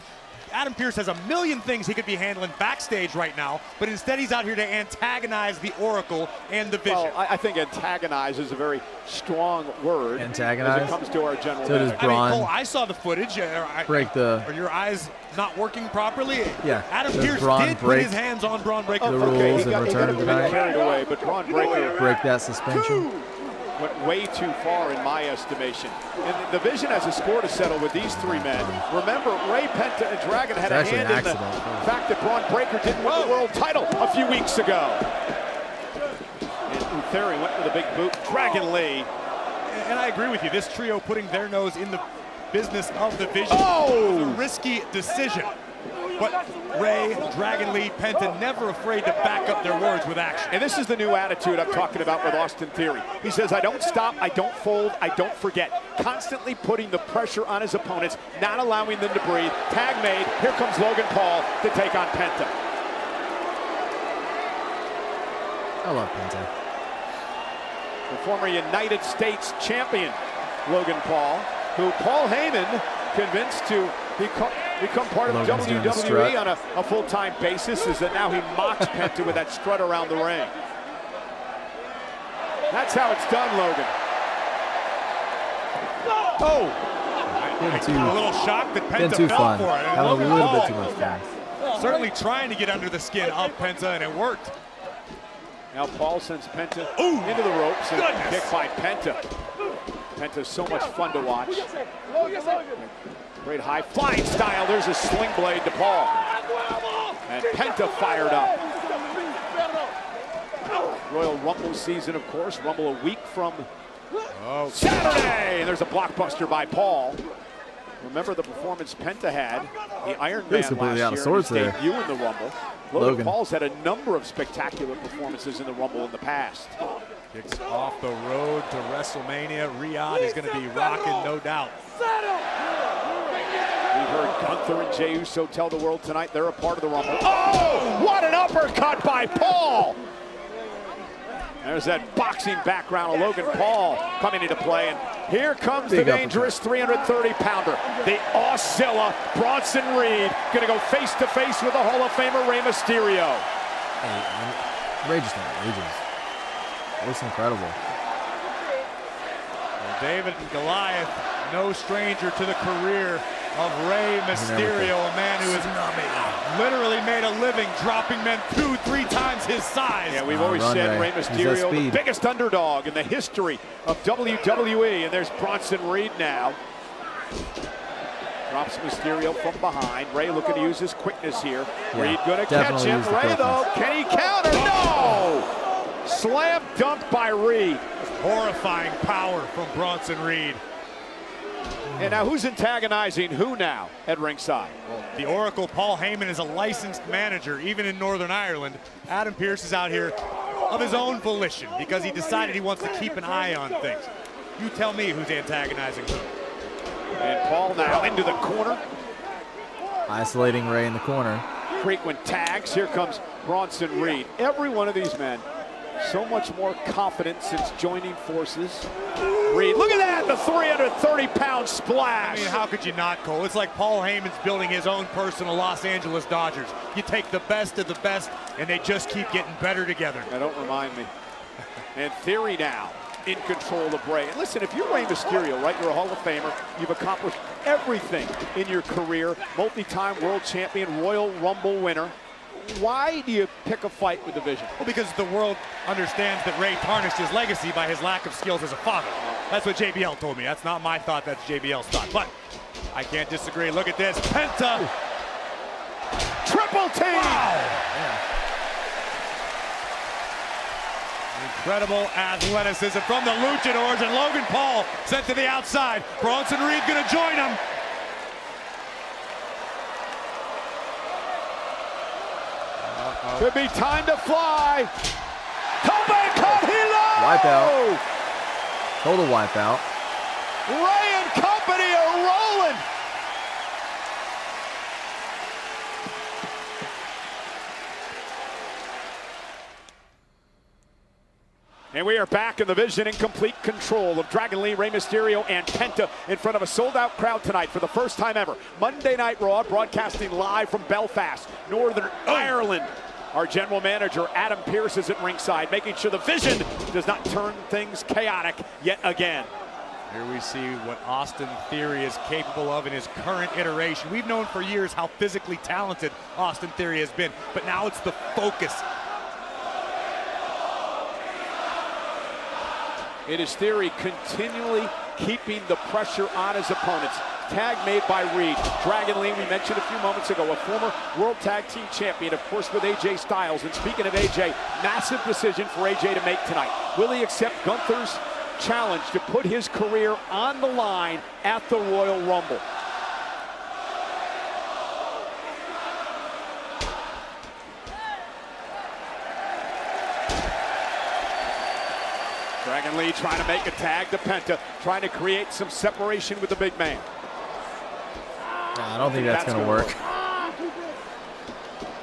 Adam Pierce has a million things he could be handling backstage right now, but instead he's out here to antagonize the Oracle and the Vision. Well, I think antagonize is a very strong word. Antagonize? As it comes to our general So does manager. Braun. I mean, Cole, I saw the footage. Are your eyes not working properly? Yeah. Adam Does Pierce Braun did put break his hands on Braun Breaker. the rules and he return got a bit tonight? carried away, but Braun Breaker Break that suspension? went way too far in my estimation. And the Vision has a score to settle with these 3 men. Remember, Ray, Penta, and Dragon had a It's actually hand an in the accident. fact that Braun Breaker didn't win the world title a few weeks ago. And Theory went with a big boot. Dragon Lee. And I agree with you. This trio putting their nose in the business of the Vision Oh! was a risky decision. But Ray, Dragon Lee, Penta never afraid to back up their words with action. And this is the new attitude I'm talking about with Austin Theory. He says, I don't stop, I don't fold, I don't forget. Constantly putting the pressure on his opponents, not allowing them to breathe. Tag made. Here comes Logan Paul to take on Penta. I love Penta. The former United States champion, Logan Paul, who Paul Heyman convinced to become part of Logan's doing the WWE strut. on a full-time basis, is that now he mocks Penta with that strut around the ring. That's how it's done, Logan. A little shocked that Penta too fell fun. for it. And Having a Logan little Paul bit too much fun. certainly trying to get under the skin of Penta, and it worked. Now Paul sends Penta into the ropes and kick by Penta. Penta's so much fun to watch. Great high flying style. There's a sling blade to Paul. And Penta fired up. Royal Rumble season, of course. Rumble a week from Saturday. And there's a blockbuster by Paul. Remember the performance Penta had, the Iron Man last year, his debut in the Rumble. Logan Paul's had a number of spectacular performances in the Rumble in the past. Kicks off the road to WrestleMania. Riyadh is going to be rocking, no doubt. We heard Gunther and Jey Uso tell the world tonight they're a part of the Rumble. Oh, what an uppercut by Paul! There's that boxing background of Logan Paul coming into play, and here comes the dangerous 330-pounder, the Oscilla Bronson Reed, going to go face-to-face with the Hall of Famer Rey Mysterio. Hey, Ray just outrageous. It looks incredible. Well, David and Goliath, no stranger to the career of Rey Mysterio, a man who has literally made a living dropping men 2-3 times his size. Yeah, we've always said Rey Mysterio, the biggest underdog in the history of WWE. And there's Bronson Reed now. Drops Mysterio from behind. Rey looking to use his quickness here. Yeah, Reed gonna catch him. Rey though, can he counter? No! Slam dunk by Reed. Horrifying power from Bronson Reed. And now who's antagonizing who now at ringside? Well, the Oracle, Paul Heyman, is a licensed manager, even in Northern Ireland. Adam Pearce is out here of his own volition because he decided he wants to keep an eye on things. You tell me who's antagonizing who. And Paul now into the corner. Isolating Ray in the corner. Frequent tags. Here comes Bronson Reed. Every one of these men, so much more confident since joining forces. Reed, look at that, the 330-pound splash. I mean, how could you not, Cole? It's like Paul Heyman's building his own personal Los Angeles Dodgers. You take the best of the best, and they just keep getting better together. Now, don't remind me. And Theory now in control of Ray. And listen, if you're Rey Mysterio, right, you're a Hall of Famer. You've accomplished everything in your career. Multi-time world champion, Royal Rumble winner. Why do you pick a fight with the Vision? Well, because the world understands that Ray tarnished his legacy by his lack of skills as a father. That's what JBL told me. That's not my thought, that's JBL's thought. But I can't disagree. Look at this. Penta. Triple team! Wow. Yeah. Incredible athleticism from the Luchadors, and Logan Paul sent to the outside. Bronson Reed gonna join him. Could be time to fly. Tope con hilo! Wipeout. Total wipeout. Ray and company are rolling. And we are back in the Vision in complete control of Dragon Lee, Rey Mysterio, and Penta in front of a sold-out crowd tonight for the first time ever. Monday Night Raw, broadcasting live from Belfast, Northern Ireland. Our general manager, Adam Pearce, is at ringside, making sure the Vision does not turn things chaotic yet again. Here we see what Austin Theory is capable of in his current iteration. We've known for years how physically talented Austin Theory has been, but now it's the focus. It is Theory continually keeping the pressure on his opponents. Tag made by Reed. Dragon Lee, we mentioned a few moments ago, a former World Tag Team Champion, of course, with AJ Styles. And speaking of AJ, massive decision for AJ to make tonight. Will he accept Gunther's challenge to put his career on the line at the Royal Rumble? Dragon Lee trying to make a tag to Penta, trying to create some separation with the big man. I don't think that's going to work.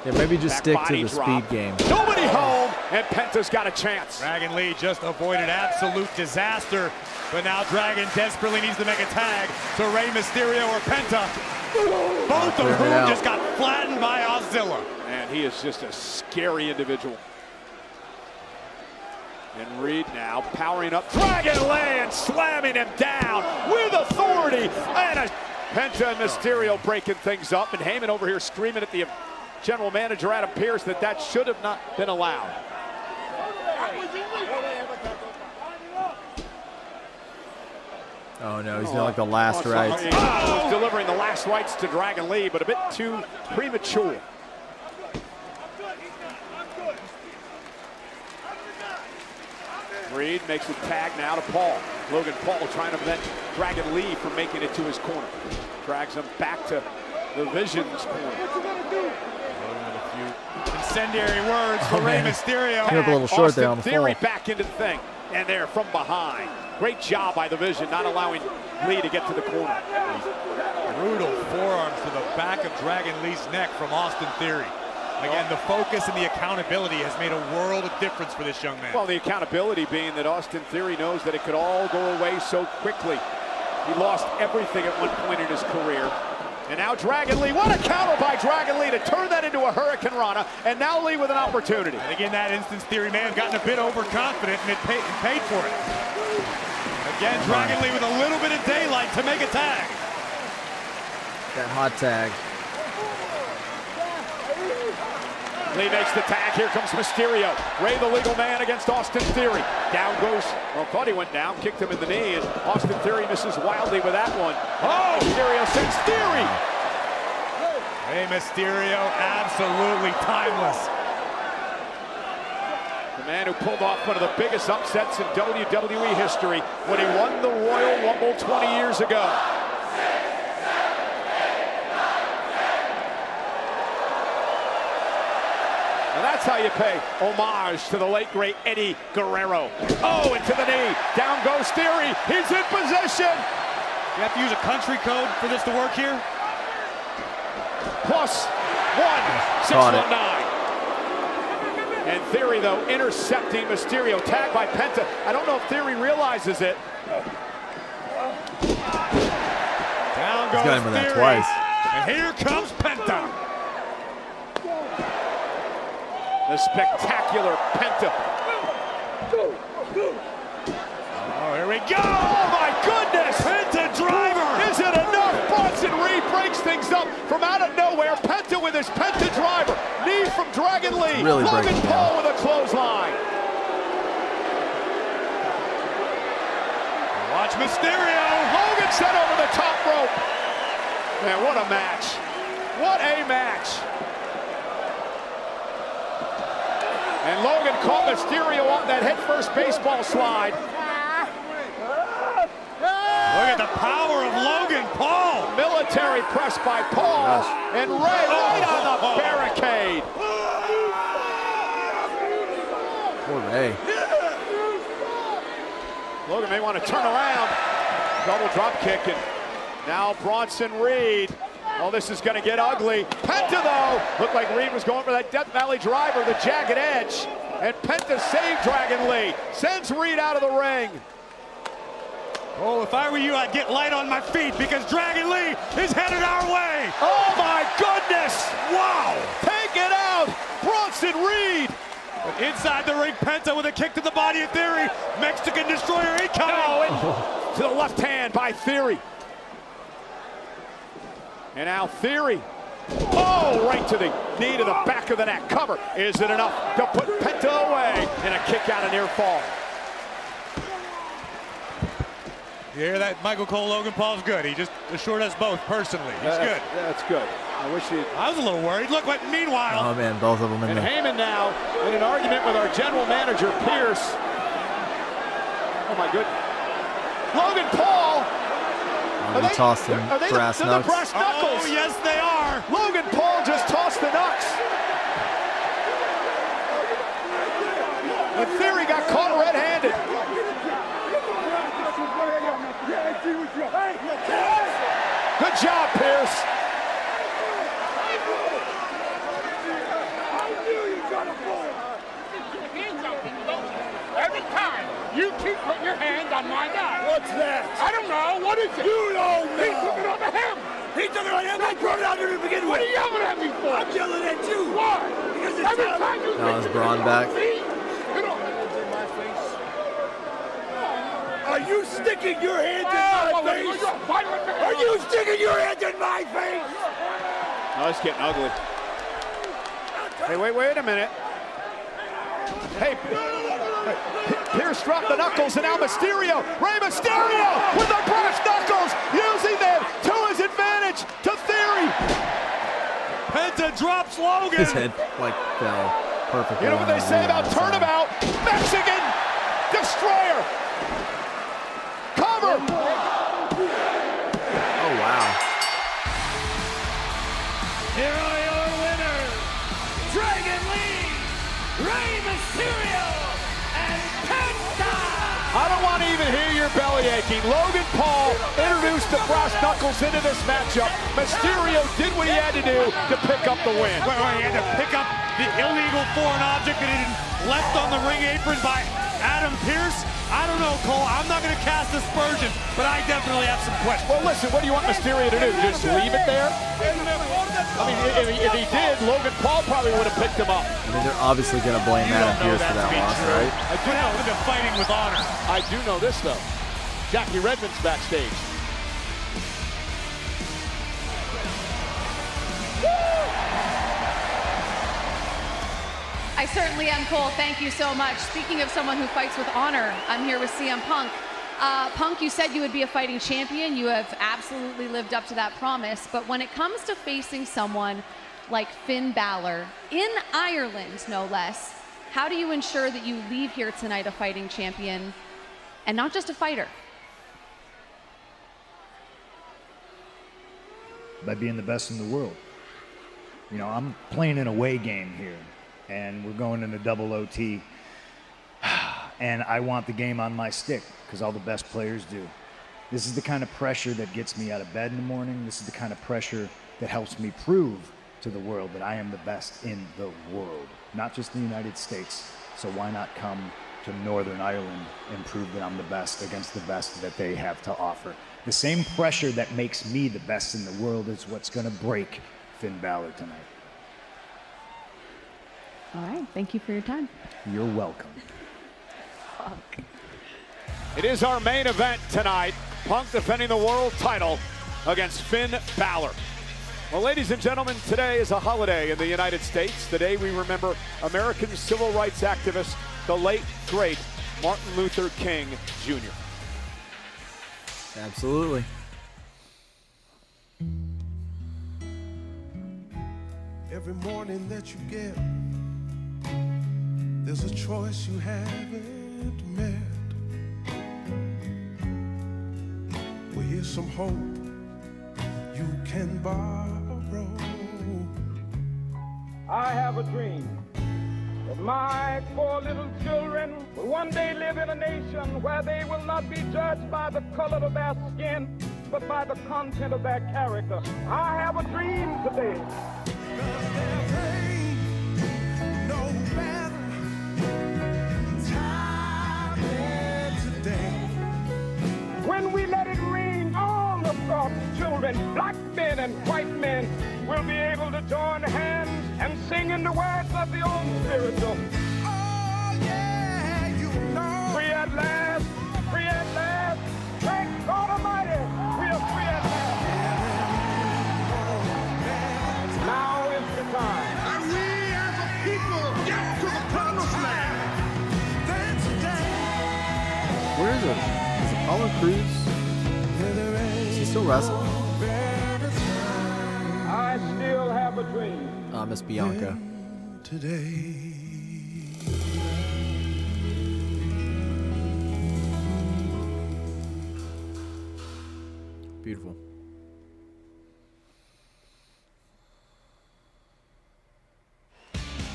Yeah, maybe just stick to the speed game. Nobody home, and Penta's got a chance. Dragon Lee just avoided absolute disaster, but now Dragon desperately needs to make a tag to Rey Mysterio or Penta. Both of whom just got flattened by Ozilla. And he is just a scary individual. And Reed now powering up. Dragon Lee and slamming him down with authority. And Penta and Mysterio breaking things up. And Heyman over here screaming at the general manager, Adam Pearce, that should have not been allowed. Oh no, he's doing like the last rites. He's delivering the last rites to Dragon Lee, but a bit too premature. Reed makes a tag now to Paul. Logan Paul trying to prevent Dragon Lee from making it to his corner. Drags him back to the Vision's corner. Incendiary words for Rey Mysterio. Came up a little short there on the Theory fall. back into the thing, and there from behind. Great job by the Vision, not allowing Lee to get to the corner. Brutal forearms to the back of Dragon Lee's neck from Austin Theory. Again, the focus and the accountability has made a world of difference for this young man. Well, the accountability being that Austin Theory knows that it could all go away so quickly. He lost everything at one point in his career. And now Dragon Lee, what a counter by Dragon Lee to turn that into a Hurricane Rana, and now Lee with an opportunity. I think in that instance, Theory may have gotten a bit overconfident and paid for it. Again, Dragon Lee with a little bit of daylight to make a tag. That hot tag. Lee makes the tag. Here comes Mysterio. Rey the legal man against Austin Theory. Down goes, well, thought he went down, kicked him in the knee, and Austin Theory misses wildly with that one. Oh, Mysterio sends Theory. Rey Mysterio, absolutely timeless. The man who pulled off one of the biggest upsets in WWE history when he won the Royal Rumble 20 years ago. And that's how you pay homage to the late, great Eddie Guerrero. Oh, into the knee. Down goes Theory. He's in position. You have to use a country code for this to work here? +1, 619. And Theory, though, intercepting Mysterio. Tagged by Penta. I don't know if Theory realizes it. Down goes He's got him with that Theory. twice. And here comes Penta. The spectacular Penta. Oh, here we go! Oh my goodness! Penta driver! Is it enough? Bronson Reed breaks things up from out of nowhere. Penta with his Penta driver. Knee from Dragon Lee. Really Logan breaking Paul down. with a clothesline. Watch Mysterio. Logan sent over the top rope. Man, what a match. What a match. And Logan caught Mysterio on that headfirst baseball slide. Look at the power of Logan Paul. Military press by Paul. And Rey right on the barricade. Poor Rey. Logan may want to turn around. Double drop kick, and now Bronson Reed. Oh, this is going to get ugly. Penta, though, looked like Reed was going for that Death Valley driver, the jagged edge. And Penta saved Dragon Lee. Sends Reed out of the ring. Oh, if I were you, I'd get light on my feet because Dragon Lee is headed our way. Oh, my goodness. Wow. Take it out. Bronson Reed. But inside the ring, Penta with a kick to the body of Theory. Mexican Destroyer incoming. Oh, to the left hand by Theory. And now Theory. Oh, right to the knee to the back of the neck. Cover. Is it enough to put Penta away? And a kick out of near fall. You hear that? Michael Cole, Logan Paul's good. He just assured us both personally. He's good. That's good. I wish he. I was a little worried. Look what, meanwhile. Oh man, both of them in And there. Heyman now in an argument with our general manager, Pearce. Oh my goodness. Logan Paul. Oh, he tossed him brass the knucks. brass knuckles? Oh, yes, they are. Logan Paul just tossed the knucks. And Theory got caught red-handed. Good job, Pierce. Every time you keep putting your hand on my guy. What's that? I don't know. What is it? You don't know. He took it on him. He took it on him. I brought it out there to begin with. What are you yelling at me for? I'm yelling at you. Why? Because it's every time you Now is Braun back? Are you sticking your hands in my face? Are you sticking your hands in my face? Oh, it's getting ugly. Hey, wait a minute. Hey, Pierce dropped the knuckles, and now Mysterio. Rey Mysterio with the brass knuckles, using them to his advantage, to Theory. Penta drops Logan. His head like fell perfectly. You know what they say about turnabout? Mexican Destroyer. Cover. Oh, wow. Here are your winners, Dragon Lee, Rey Mysterio, and Penta! I don't want to even hear your belly aching. Logan Paul introduced the brass knuckles into this matchup. Mysterio did what he had to do to pick up the win. Wait, he had to pick up the illegal foreign object that had been left on the ring apron by Adam Pierce? I don't know, Cole. I'm not going to cast aspersions, but I definitely have some questions. Well, listen, what do you want Mysterio to do? Just leave it there? I mean, if he did, Logan Paul probably would have picked him up. I mean, they're obviously going to blame Adam Pierce for that loss, right? I could have been fighting with honor. I do know this, though. Jackie Redmond's backstage. I certainly am, Cole. Thank you so much. Speaking of someone who fights with honor, I'm here with CM Punk. Punk, you said you would be a fighting champion. You have absolutely lived up to that promise. But when it comes to facing someone like Finn Balor, in Ireland no less, how do you ensure that you leave here tonight a fighting champion and not just a fighter? By being the best in the world. You know, I'm playing an away game here, and we're going into double OT. And I want the game on my stick, because all the best players do. This is the kind of pressure that gets me out of bed in the morning. This is the kind of pressure that helps me prove to the world that I am the best in the world, not just the United States. So why not come to Northern Ireland and prove that I'm the best against the best that they have to offer? The same pressure that makes me the best in the world is what's going to break Finn Balor tonight. All right, thank you for your time. You're welcome. Fuck. It is our main event tonight. Punk defending the world title against Finn Balor. Well, ladies and gentlemen, today is a holiday in the United States. The day we remember American civil rights activist, the late, great Martin Luther King Jr. Absolutely. Every morning that you get, there's a choice you haven't made. Well, here's some hope you can borrow. I have a dream that my 4 little children will one day live in a nation where they will not be judged by the color of their skin, but by the content of their character. I have a dream today. When we let it ring, all of our children, black men and white men, will be able to join hands and sing in the words of the old spiritual. Oh, yeah, you know. Free at last, free at last. Thank God Almighty, we are free at last. Now is the time. And we as a people get to the promised land. That's the day. Where is it? Is it Apollo Crews? Is he still wrestling? I still have a dream. Miss Bianca. Today. Beautiful.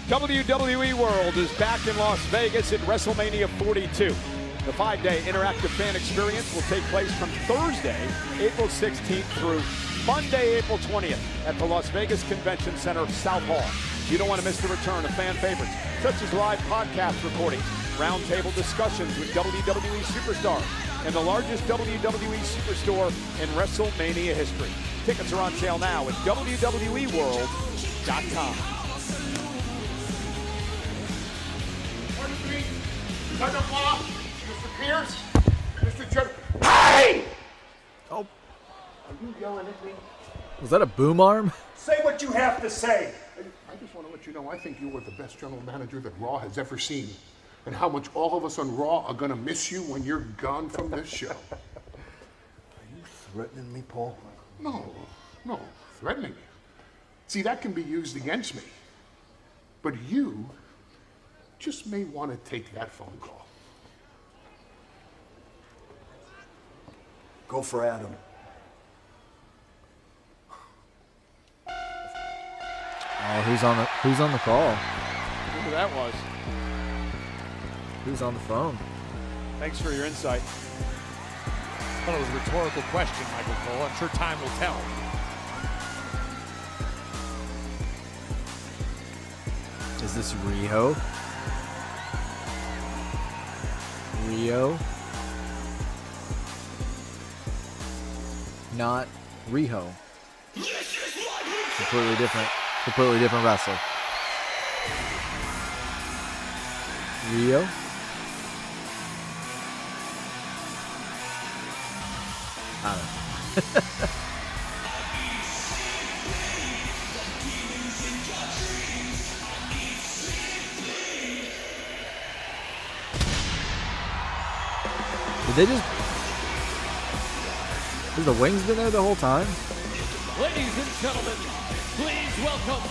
WWE World is back in Las Vegas at WrestleMania 42. The 5-day interactive fan experience will take place from Thursday, April 16th through Monday, April 20th at the Las Vegas Convention Center, South Hall. You don't want to miss the return of fan favorites, such as live podcast recordings, roundtable discussions with WWE superstars, and the largest WWE superstore in WrestleMania history. Tickets are on sale now at WWEWorld.com. Son-in-law, Mr. Pierce, Mr. Judd. Hey! Oh. Are you yelling at me? Was that a boom arm? Say what you have to say. I just want to let you know I think you were the best general manager that Raw has ever seen. And how much all of us on Raw are going to miss you when you're gone from this show. Are you threatening me, Paul? No, threatening. See, that can be used against me. But you just may want to take that phone call. Go for Adam. Oh, who's on the call? Who that was? Who's on the phone? Thanks for your insight. I thought it was a rhetorical question, Michael Cole. I'm sure time will tell. Is this Rio? Not Riho. Completely different wrestler. Rio? I don't know. Did they just... Has the wings been there the whole time? Ladies and gentlemen, please welcome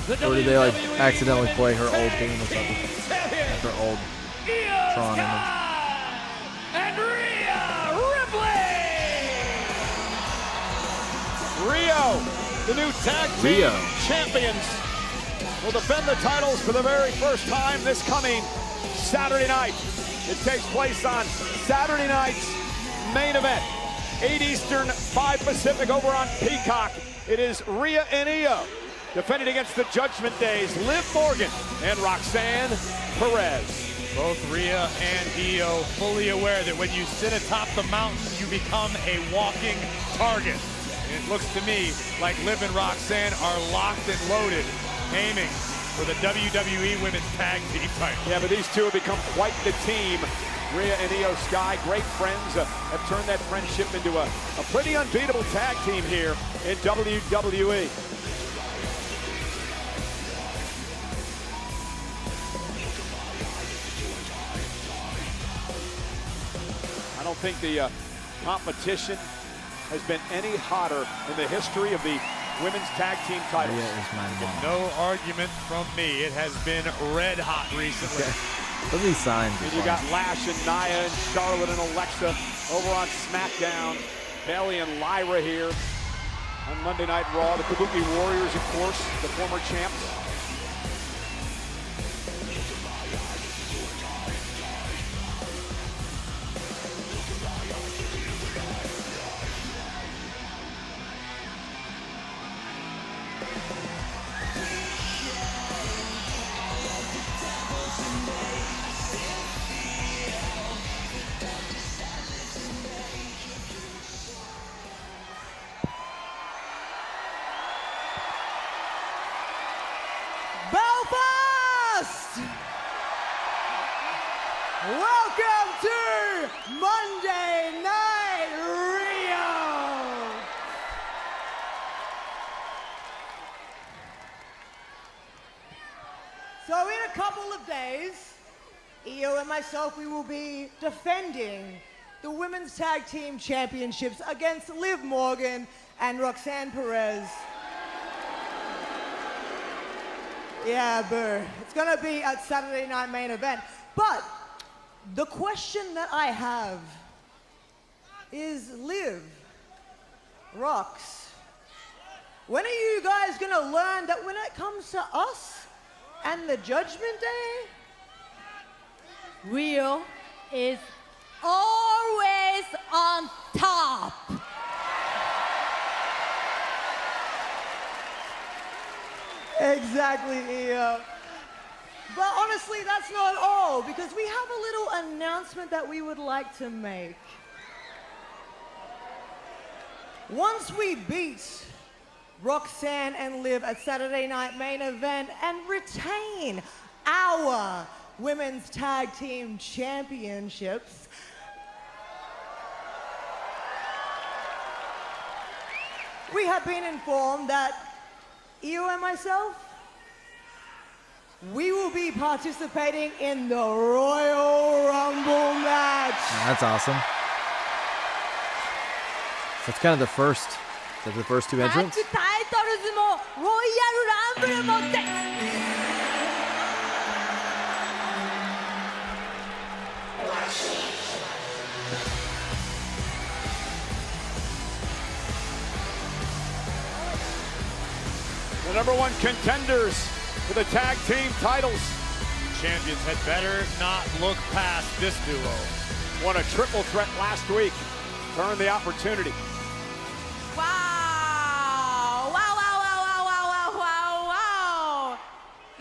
the Or did they like WWE accidentally play her Women's old theme or something? Like her old Tron image. and Rhea Ripley. Rio, the new tag team champions, will defend the titles for the very first time this coming Saturday night. It takes place on Saturday night's main event, 8 Eastern, 5 Pacific, over on Peacock. It is Rhea and Io defending against the Judgment Day's Liv Morgan and Roxanne Perez. Both Rhea and Io fully aware that when you sit atop the mountain, you become a walking target. And it looks to me like Liv and Roxanne are locked and loaded, aiming for the WWE Women's Tag Team title. Yeah, but these two have become quite the team. Rhea and Io Sky, great friends, have turned that friendship into a pretty unbeatable tag team here in WWE. I don't think the competition has been any hotter in the history of the women's tag team titles. No argument from me. It has been red hot recently. Look at these signs. And you got Lash and Nia and Charlotte and Alexa over on SmackDown. Bayley and Lyra here on Monday Night Raw. The Kabuki Warriors, of course, the former champs. Belfast! Welcome to Monday Night Rio! So in a couple of days, Io and myself, we will be defending the Women's Tag Team Championships against Liv Morgan and Roxanne Perez. Yeah, boo. It's gonna be a Saturday night main event. But the question that I have is, Liv, Rox, when are you guys gonna learn that when it comes to us and the Judgment Day, Rio is always on top. Exactly, Io. But honestly, that's not all, because we have a little announcement that we would like to make. Once we beat Roxanne and Liv at Saturday Night Main Event and retain our Women's Tag Team Championships, we have been informed that Io and myself, we will be participating in the Royal Rumble match. That's awesome. That's kind of the first two entrants. タイトルズもロイヤルランブルもって。The number one contenders for the tag team titles. Champions had better not look past this duo. Won a triple threat last week. Turned the opportunity. Wow. Wow.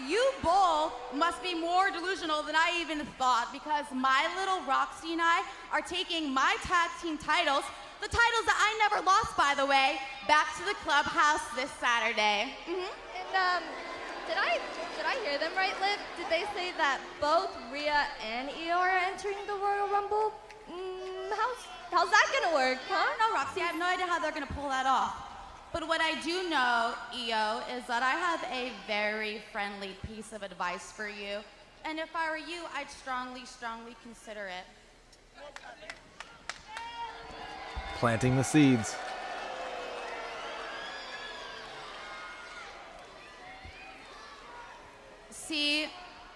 You both must be more delusional than I even thought, because my little Roxy and I are taking my tag team titles, the titles that I never lost, by the way, back to the clubhouse this Saturday. And did I hear them right, Liv? Did they say that both Rhea and Io are entering the Royal Rumble? How's that gonna work, huh? No, Roxy, I have no idea how they're gonna pull that off. But what I do know, Io, is that I have a very friendly piece of advice for you. And if I were you, I'd strongly consider it. Planting the seeds. See,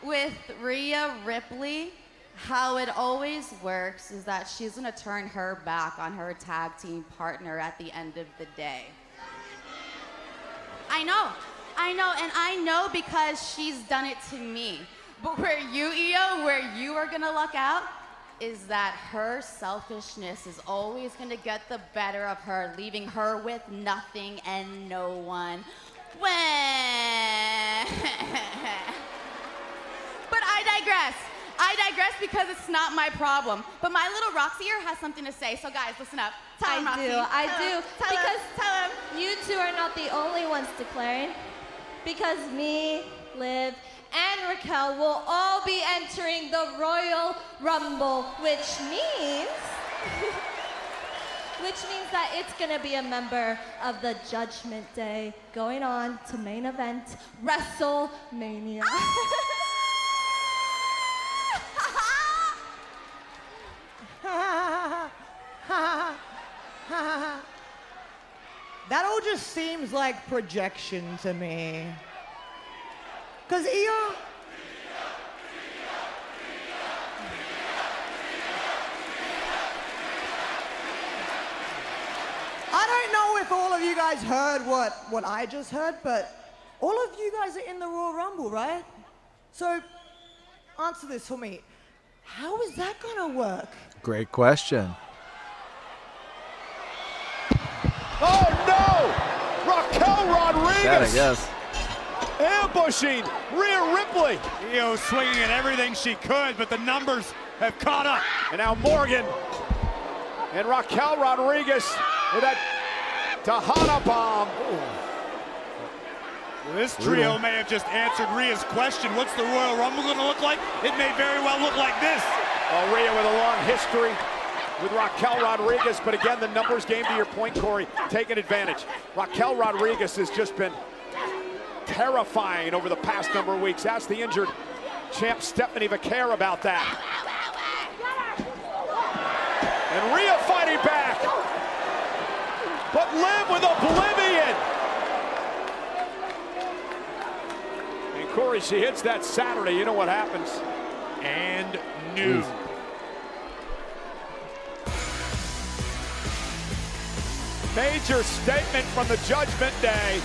with Rhea Ripley, how it always works is that she's gonna turn her back on her tag team partner at the end of the day. I know, and I know because she's done it to me. But where you, Io, where you are gonna luck out is that her selfishness is always gonna get the better of her, leaving her with nothing and no one. But I digress because it's not my problem. But my little Roxy here has something to say. So guys, listen up. Tell him, Roxy. I do. Tell him. You two are not the only ones declaring. Because me, Liv, and Raquel will all be entering the Royal Rumble, which means that it's gonna be a member of the Judgment Day going on to main event WrestleMania. That all just seems like projection to me. Cause Io, I don't know if all of you guys heard what I just heard, but all of you guys are in the Royal Rumble, right? So answer this for me. How is that gonna work? Great question. Oh no! Raquel Rodriguez! That, I guess. Ambushing Rhea Ripley. Io swinging at everything she could, but the numbers have caught up. And now Morgan and Raquel Rodriguez with that Tahana bomb. This trio may have just answered Rhea's question. What's the Royal Rumble going to look like? It may very well look like this. Well, Rhea with a long history with Raquel Rodriguez, but again, the numbers game, to your point, Corey, taking advantage. Raquel Rodriguez has just been terrifying over the past number of weeks. Ask the injured champ Stephanie Vaquer about that. And Rhea fighting back, but Liv with oblivion. And Corey, she hits that Saturday, you know what happens. And new. Major statement from the Judgment Day.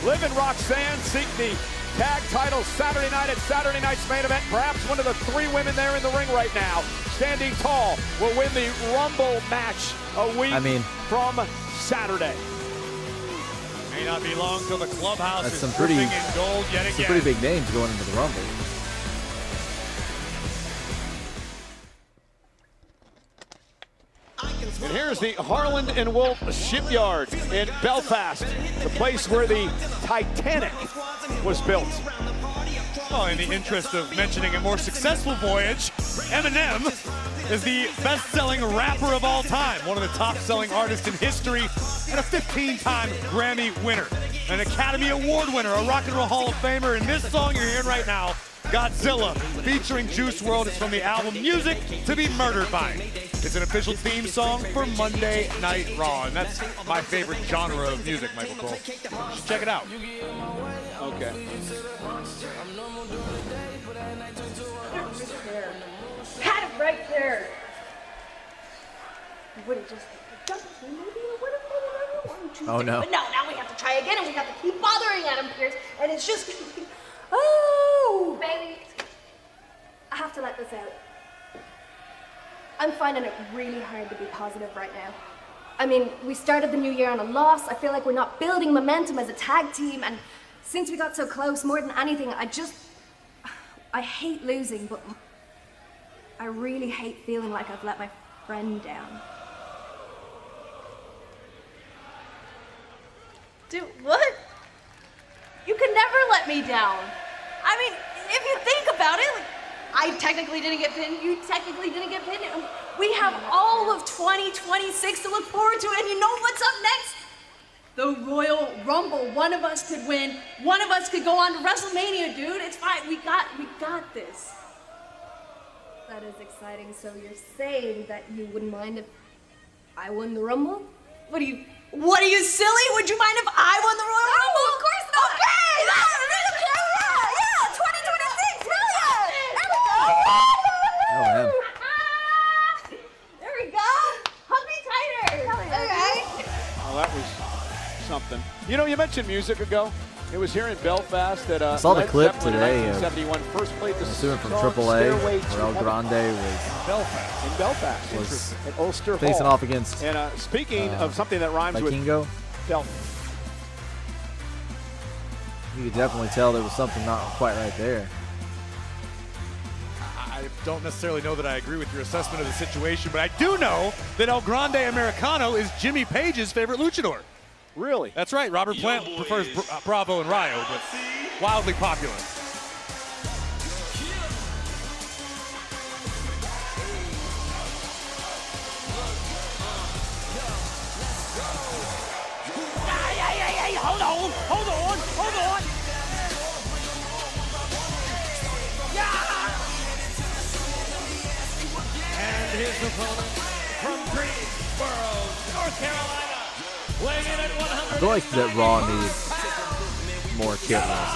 Liv and Roxanne seek the tag titles Saturday night at Saturday night's main event. Perhaps one of the 3 women there in the ring right now, standing tall, will win the Rumble match a week from Saturday. May not be long till the clubhouse That's is some pretty, dripping in gold yet again. some pretty big names going into the Rumble. And here's the Harland and Wolff Shipyard in Belfast, the place where the Titanic was built. Well, in the interest of mentioning a more successful voyage, Eminem is the best-selling rapper of all time, one of the top-selling artists in history, and a 15-time Grammy winner, an Academy Award winner, a Rock and Roll Hall of Famer, and this song you're hearing right now, Godzilla, featuring Juice WRLD, is from the album Music to be Murdered By. It's an official theme song for Monday Night Raw, and that's my favorite genre of music, Michael Cole. Just check it out. Okay. Had it right there. You would have just jumped maybe it would have been 1, 2, Oh, 3. no. But no, now we have to try again, and we have to keep bothering Adam Pearce, and it's just oh, baby. I have to let this out. I'm finding it really hard to be positive right now. I mean, we started the new year on a loss. I feel like we're not building momentum as a tag team, and since we got so close, more than anything, I hate losing, but I really hate feeling like I've let my friend down. Dude, what? You could never let me down. I mean, if you think about it, like, I technically didn't get pinned, you technically didn't get pinned. We have all of 2026 to look forward to, and you know what's up next? The Royal Rumble. One of us could win, one of us could go on to WrestleMania, dude. It's fine, we got this. That is exciting. So you're saying that you wouldn't mind if I won the Rumble? What are you silly? Would you mind if I won the Royal Rumble? Of course not. Okay, Yeah, 2026, brilliant! There we go! Oh, man. There we go! Hug me tighter! Okay. Well, that was something. You know, you mentioned music ago. It was here in Belfast that I saw the Led clip Zeppelin today in of 1971 first played the assuming from song AAA, Stairway to where El Heaven. Grande was In Belfast, was at Ulster facing Hall. off against And speaking of something that rhymes Vikingo. with Bel, You could definitely tell there was something not quite right there. I don't necessarily know that I agree with your assessment of the situation, but I do know that El Grande Americano is Jimmy Page's favorite luchador. Really? That's right. Robert Plant prefers Bravo and Rayo, but wildly popular. Hold on. And his opponent from Greensboro, North Carolina, weighing in at 100. I feel like that Raw needs more kit loss.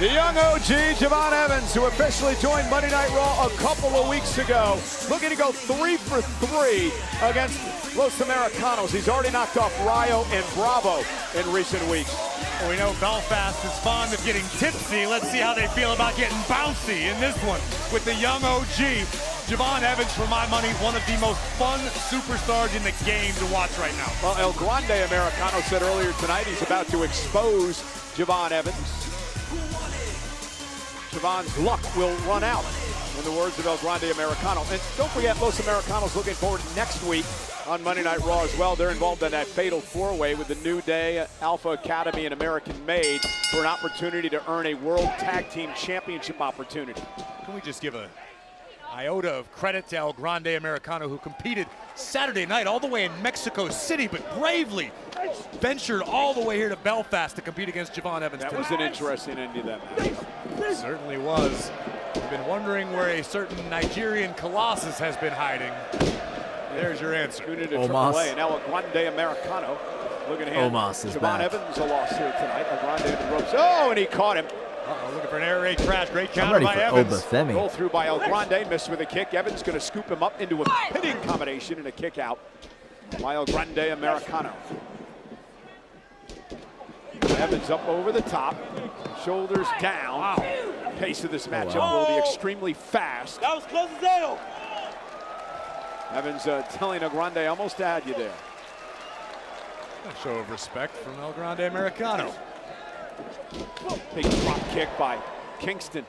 the young OG, Javon Evans, who officially joined Monday Night Raw a couple of weeks ago, looking to go 3 for 3 against Los Americanos. He's already knocked off Rayo and Bravo in recent weeks. Well, we know Belfast is fond of getting tipsy. Let's see how they feel about getting bouncy in this one with the young OG. Javon Evans, for my money, one of the most fun superstars in the game to watch right now. Well, El Grande Americano said earlier tonight he's about to expose Javon Evans. Javon's luck will run out, in the words of El Grande Americano. And don't forget, Los Americanos looking forward next week on Monday Night Raw as well. They're involved in that fatal four-way with the New Day, Alpha Academy, and American Made for an opportunity to earn a World Tag Team Championship opportunity. Can we just give a iota of credit to El Grande Americano, who competed Saturday night all the way in Mexico City, but bravely ventured all the way here to Belfast to compete against Javon Evans. That was an interesting end to that matchup. It certainly was. I've been wondering where a certain Nigerian colossus has been hiding. There's your answer. AAA, and El Grande Americano looking to hand Omos is Javon back. Evans a loss here tonight. El Grande in the ropes. Oh, and he caught him. Looking for an air raid crash. Great I'm counter ready by for Evans. Obafemi. Roll through by El Grande, missed with a kick. Evans going to scoop him up into a pinning combination and a kick out by El Grande Americano. Evans up over the top, shoulders down. Wow. Pace of this matchup will be extremely fast. That was close as hell. Evans telling El Grande, almost had you there. A show of respect from El Grande Americano. Big drop kick by Kingston.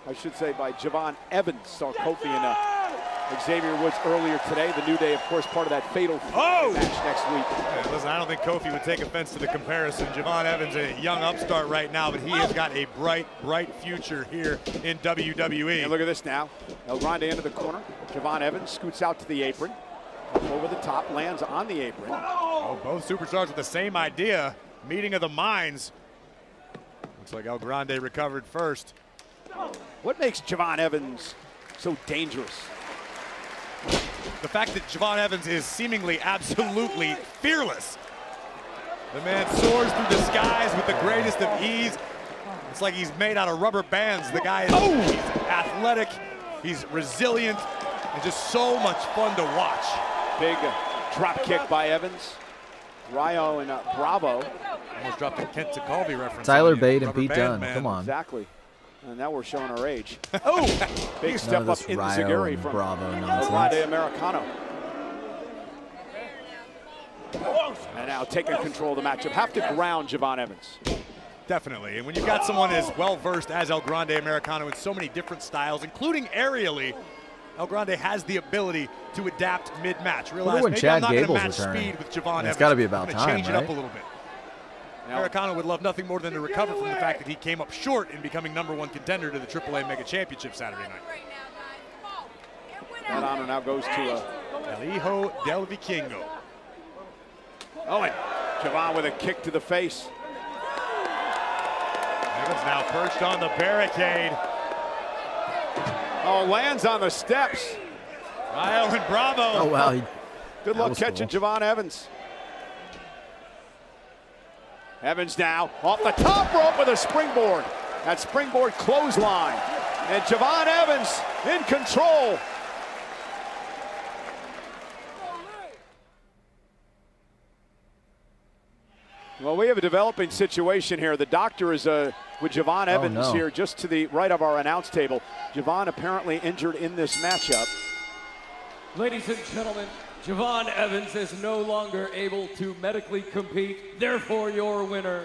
I should say by Javon Evans. Saw Kofi and Xavier Woods earlier today. The New Day, of course, part of that fatal match next week. Yeah, listen, I don't think Kofi would take offense to the comparison. Javon Evans, a young upstart right now, but he has got a bright future here in WWE. And look at this now. El Grande into the corner. Javon Evans scoots out to the apron. Over the top, lands on the apron. Oh, both superstars with the same idea. Meeting of the minds. Looks like El Grande recovered first. What makes Javon Evans so dangerous? The fact that Javon Evans is seemingly absolutely fearless. The man soars through the skies with the greatest of ease. It's like he's made out of rubber bands. The guy is he's athletic, he's resilient, and just so much fun to watch. Big drop kick by Evans. Rayo and Bravo. Almost dropped a Kent Colby reference. Tyler Bate and Pete Dunne, come on. Exactly. And now we're showing our age. Oh! Big step up in Zaguri from Bravo El Grande Americano. And now taking control of the matchup. Have to ground Javon Evans. Definitely. And when you've got someone as well-versed as El Grande Americano in so many different styles, including aerially, El Grande has the ability to adapt mid-match. Realize maybe Chad I'm not going to Gable's match returning. speed with Javon Evans. It's got to be about I'm time, change it right? up a little bit. Americano would love nothing more than to recover from the fact that he came up short in becoming #1 contender to the AAA Mega Championship Saturday night. That honor now goes to El Hijo del Vikingo. Oh, and Javon with a kick to the face. Evans now perched on the barricade. Oh, lands on the steps. Rayo and Bravo. Oh, wow. Good luck catching Javon Evans. Evans now off the top rope with a springboard. That springboard clothesline. And Javon Evans in control. Well, we have a developing situation here. The doctor is with Javon Evans here just to the right of our announce table. Javon apparently injured in this matchup. Ladies and gentlemen, Javon Evans is no longer able to medically compete. Therefore, your winner,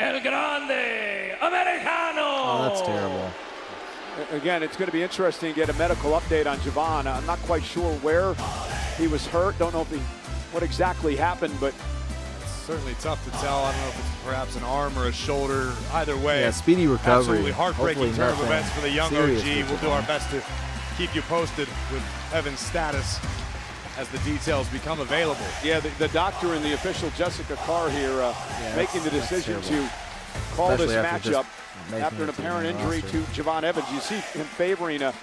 El Grande Americano. Oh, that's terrible. Again, it's going to be interesting to get a medical update on Javon. I'm not quite sure where he was hurt. Don't know what exactly happened, but it's certainly tough to tell. I don't know if it's perhaps an arm or a shoulder. Either way, yeah, speedy recovery. Absolutely heartbreaking turn of events for the young OG. We'll do our best to keep you posted with Evans' status as the details become available. Yeah, the doctor and the official Jessica Carr here making the decision to call Especially this after matchup after an apparent injury to Javon Evans. You see him favoring a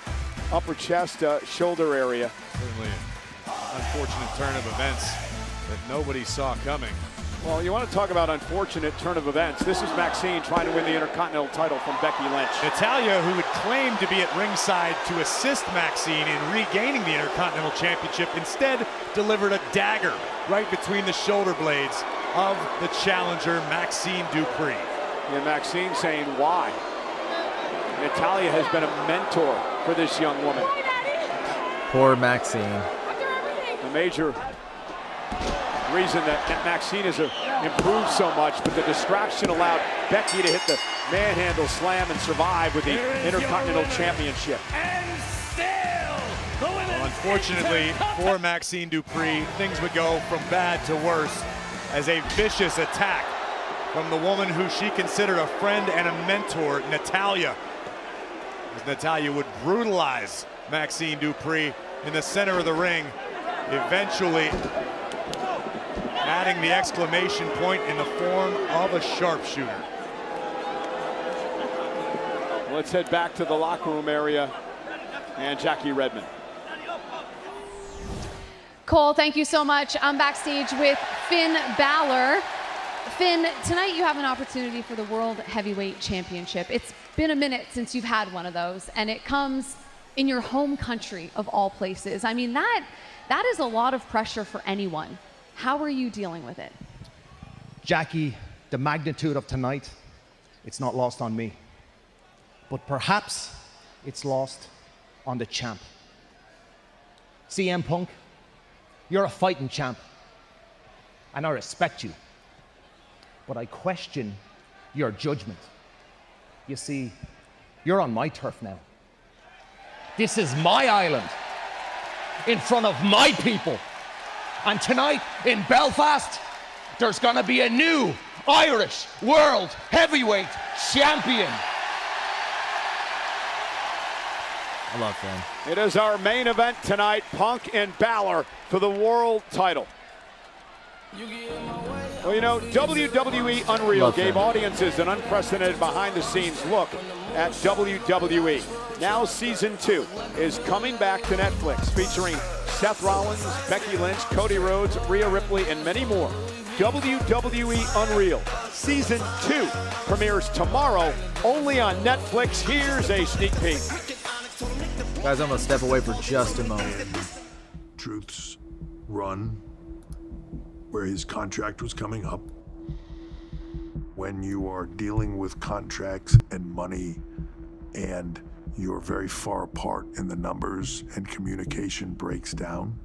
upper chest, shoulder area. Certainly an unfortunate turn of events that nobody saw coming. Well, you want to talk about unfortunate turn of events. This is Maxine trying to win the Intercontinental title from Becky Lynch. Natalya, who would claim to be at ringside to assist Maxine in regaining the Intercontinental Championship, instead delivered a dagger right between the shoulder blades of the challenger, Maxine Dupree. And Maxine saying why. Natalya has been a mentor for this young woman. Poor Maxine. The major reason that Maxine has improved so much, but the distraction allowed Becky to hit the manhandle slam and survive with the Intercontinental Championship. And still, the women's Well, unfortunately for Maxine Dupree, things would go from bad to worse as a vicious attack from the woman who she considered a friend and a mentor, Natalya. As Natalya would brutalize Maxine Dupree in the center of the ring, eventually adding the exclamation point in the form of a sharpshooter. Let's head back to the locker room area and Jackie Redmond. Cole, thank you so much. I'm backstage with Finn Balor. Finn, tonight you have an opportunity for the World Heavyweight Championship. It's been a minute since you've had one of those, and it comes in your home country of all places. I mean, that is a lot of pressure for anyone. How are you dealing with it? Jackie, the magnitude of tonight, it's not lost on me. But perhaps it's lost on the champ. CM Punk, you're a fighting champ, and I respect you. But I question your judgment. You see, you're on my turf now. This is my island, in front of my people. And tonight in Belfast, there's gonna be a new Irish World Heavyweight Champion. I love Finn. It is our main event tonight, Punk and Balor for the world title. Well, you know, WWE Unreal gave audiences an unprecedented behind-the-scenes look at WWE. Now season 2 is coming back to Netflix, featuring Seth Rollins, Becky Lynch, Cody Rhodes, Rhea Ripley, and many more. WWE Unreal Season 2 premieres tomorrow, only on Netflix. Here's a sneak peek. Guys, I'm gonna step away for just a moment. Truth's run, where his contract was coming up. When you are dealing with contracts and money and you're very far apart in the numbers and communication breaks down,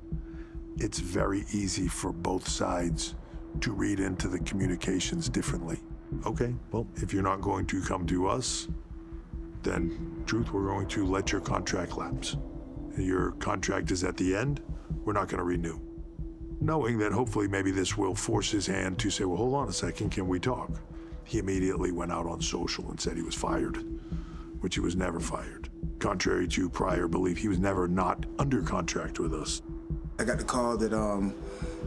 it's very easy for both sides to read into the communications differently. Okay, well, if you're not going to come to us, then Truth, we're going to let your contract lapse. Your contract is at the end, we're not going to renew. Knowing that hopefully maybe this will force his hand to say, well, hold on a second, can we talk? He immediately went out on social and said he was fired, which he was never fired. Contrary to prior belief, he was never not under contract with us. I got the call that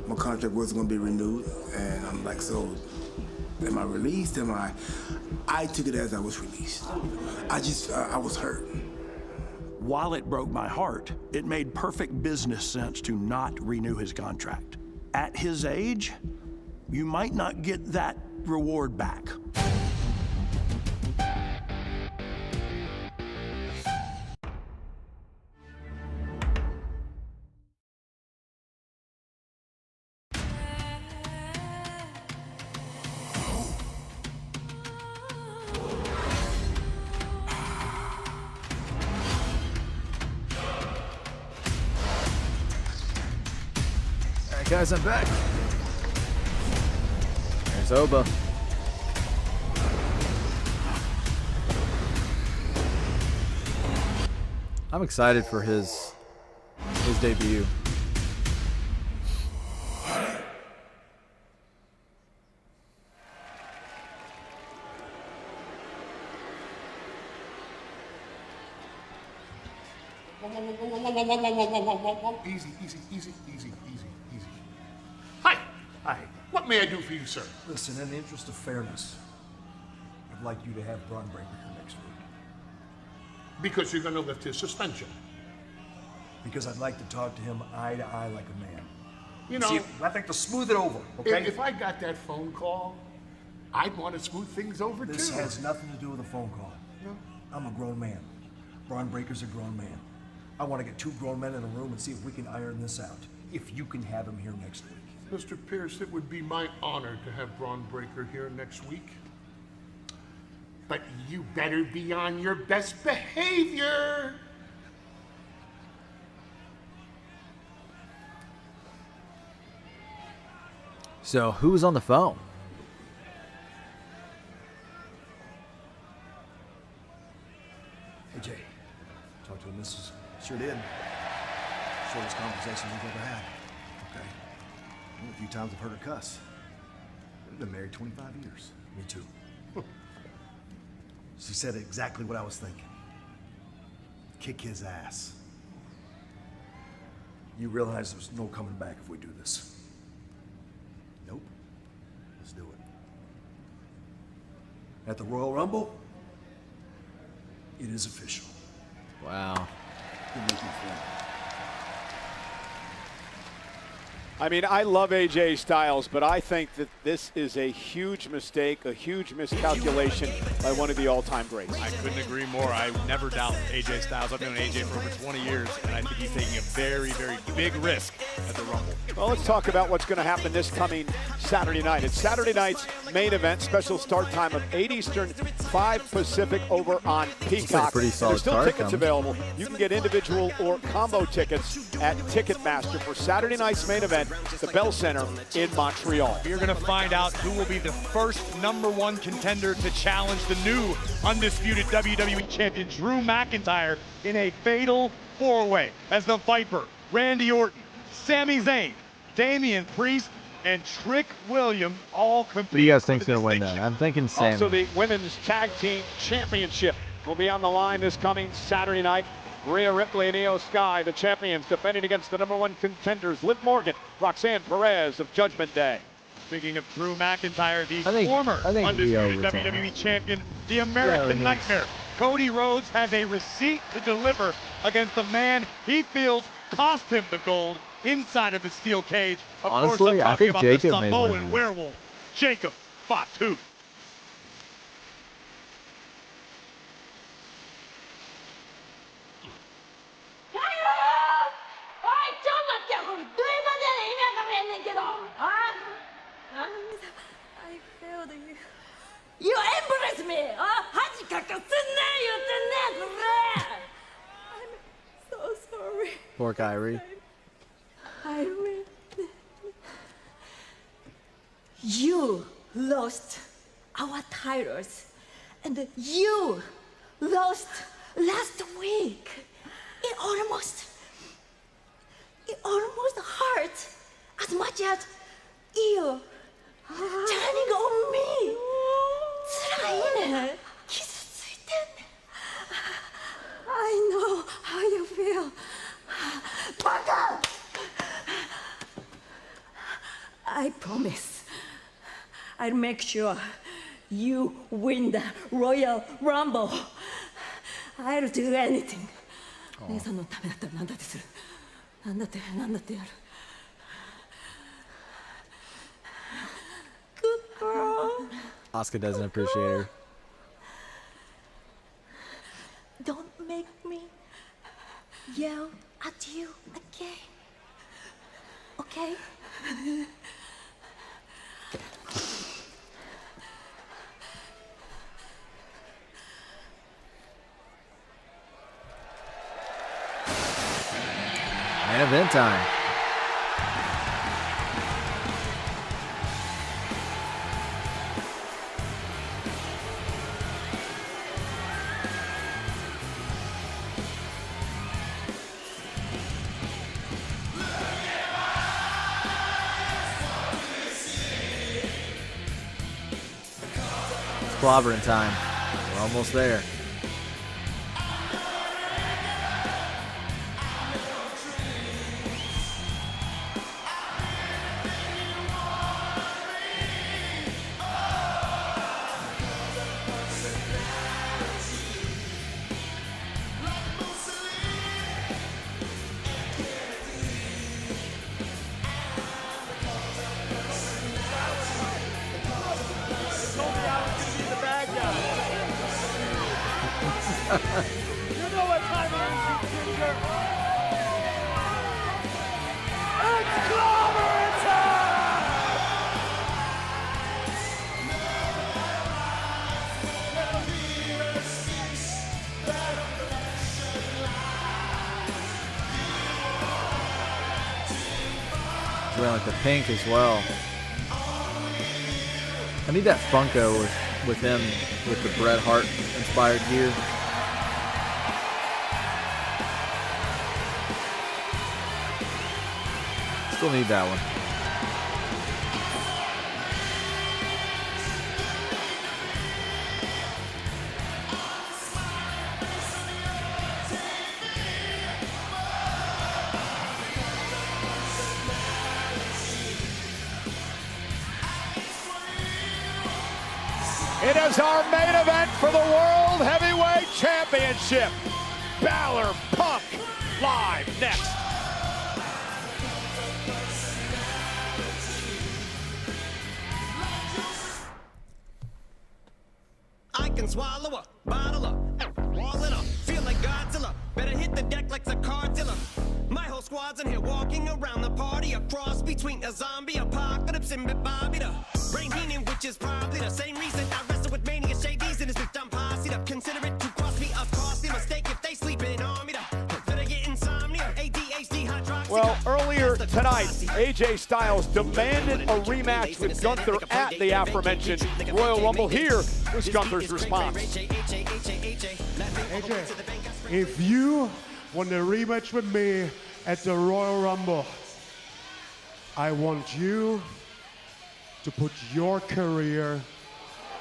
my contract wasn't going to be renewed, and I'm like, so am I released? I took it as I was released. I was hurt. While it broke my heart, it made perfect business sense to not renew his contract. At his age, you might not get that reward back. Guys, I'm back. There's Oba. I'm excited for his debut. Easy, easy, easy, easy, easy, easy. Hi. Hi. What may I do for you, sir? Listen, in the interest of fairness, I'd like you to have Braun Breaker here next week. Because you're going to lift his suspension. Because I'd like to talk to him eye to eye like a man. You know, see, I'd like to smooth it over, okay? If I got that phone call, I'd want to smooth things over This too. has nothing to do with a phone call. No. I'm a grown man. Braun Breaker's a grown man. I want to get two grown men in a room and see if we can iron this out. If you can have him here next week. Mr. Pierce, it would be my honor to have Braun Breaker here next week. But you better be on your best behavior. So, who's on the phone? Hey, Jay. Talk to the missus. Sure did. Shortest conversation we've ever had. Okay. A few times I've heard her cuss. We've been married 25 years. Me too. She said exactly what I was thinking. Kick his ass. You realize there's no coming back if we do this. Nope. Let's do it. At the Royal Rumble, it is official. Wow. Good looking friend. I mean, I love AJ Styles, but I think that this is a huge mistake, a huge miscalculation by one of the all-time greats. I couldn't agree more. I never doubt AJ Styles. I've known AJ for over 20 years, and I think he's taking a very, very big risk at the Rumble. Well, let's talk about what's going to happen this coming Saturday night. It's Saturday night's main event. Special start time of 8 Eastern, 5 Pacific over on Peacock. pretty solid There's still card tickets coming. available. You can get individual or combo tickets at Ticketmaster for Saturday night's main event, the Bell Center in Montreal. You're going to find out who will be the first #1 contender to challenge the new undisputed WWE champion Drew McIntyre in a fatal four-way as the Viper, Randy Orton, Sami Zayn, Damian Priest, and Trick Williams all compete. Who do you guys think's gonna win that? I'm thinking Sammy. Also, the Women's Tag Team Championship will be on the line this coming Saturday night. Rhea Ripley and Io Sky, the champions, defending against the #1 contenders, Liv Morgan, Roxanne Perez of Judgment Day. Speaking of Drew McIntyre, the I think former Rio undisputed retains. WWE champion, the American Nightmare, Cody Rhodes, has a receipt to deliver against the man he feels cost him the gold inside of the steel cage. Of Honestly, course, I'm I talking think about Jacob the may Samoan win this. werewolf, Jacob Fatu. I failed you. You embarrass me! I'm so sorry. Poor Kyrie. Kyrie. You lost our titles, and you lost last week. It almost hurt as much as you turning on me. 辛いね。傷ついてんね。I know how you feel. バカ! I promise. I'll make sure you win the Royal Rumble. I'll do anything. 姉さんのためだったら何だってする。何だってやる。Good girl. Asuka doesn't appreciate her. Don't make me yell at you again. Okay? Main event time. Clobbering time. We're almost there. You know what time it is, you ginger. It's clobbering time! He's wearing like the pink as well. I need that Funko with him with the Bret Hart inspired gear. Still need that one. It is our main event for the World Heavyweight Championship. Balor Punk live next. I can swallow a bottle up, wall it up, feel like Godzilla. Better hit the deck like the cartilla. My whole squad's in here walking around the party, a cross between a zombie apocalypse and Bobby the Rain Heenan with which is probably the same reason I wrestle with mania shades in this bitch. I'm posse up. Consider it to cross me a costly mistake if they sleeping on me. Better get insomnia, ADHD, hydroxy. Well, earlier tonight, AJ Styles demanded a rematch with Gunther at the aforementioned Royal Rumble. Here was Gunther's response. AJ, if you want a rematch with me at the Royal Rumble, I want you to put your career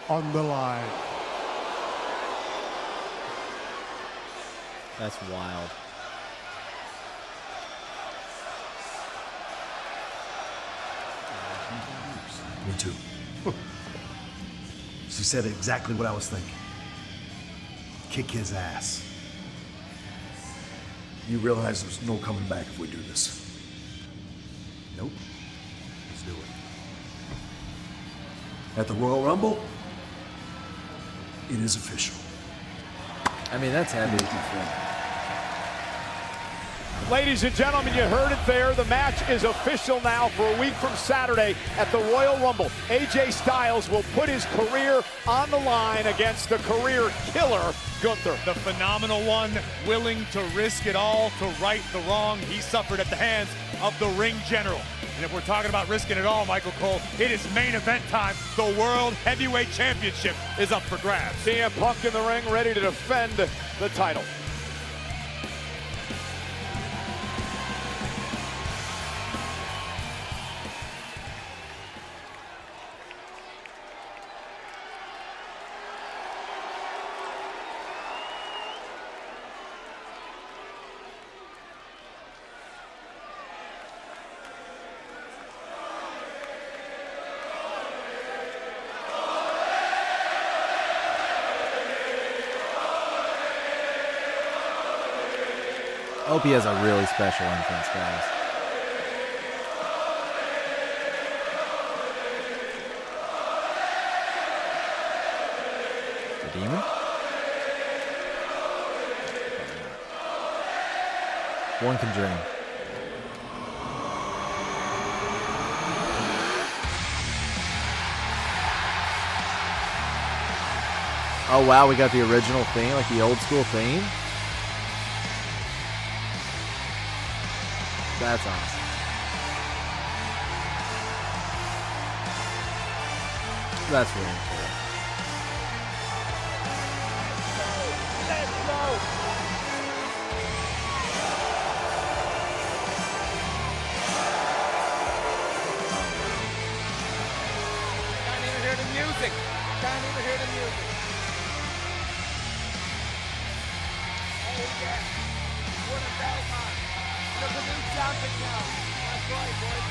on the line. That's wild. Me too. She said exactly what I was thinking. Kick his ass. You realize there's no coming back if we do this? Nope. Let's do it. At the Royal Rumble, it is official. I mean, that's heavy. Ladies and gentlemen, you heard it there. The match is official now for a week from Saturday at the Royal Rumble. AJ Styles will put his career on the line against the career killer, Gunther. The phenomenal one, willing to risk it all to right the wrong he suffered at the hands of the ring general. And if we're talking about risking it all, Michael Cole, it is main event time. The World Heavyweight Championship is up for grabs. CM Punk in the ring, ready to defend the title. I hope he has a really special entrance, guys. The demon? One can dream. Oh wow, we got the original theme, like the old school theme. That's awesome. That's really cool. Can't even hear the music. Can't even hear the music. Oh yeah. What a bell time. There's a new champion now. That's right, boys.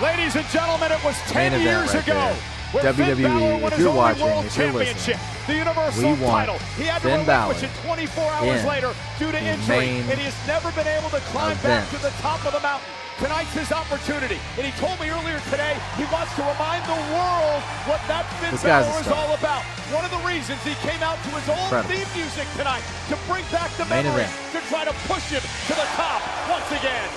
Ladies and gentlemen, it was 10 years right ago. there. WWE, if you're watching, if you're listening, the Universal we want title. He had to Finn relinquish Balor it 24 hours in later due to the injury, main and he has never been able to climb back event. to the top of the mountain. Tonight's his opportunity, and he told me earlier today he wants to remind the world what that Finn This guy's a Balor is star. all about. One of the reasons he came out to his own Incredible. theme music tonight to bring back the Main memories, event. to try to push him to the top once again.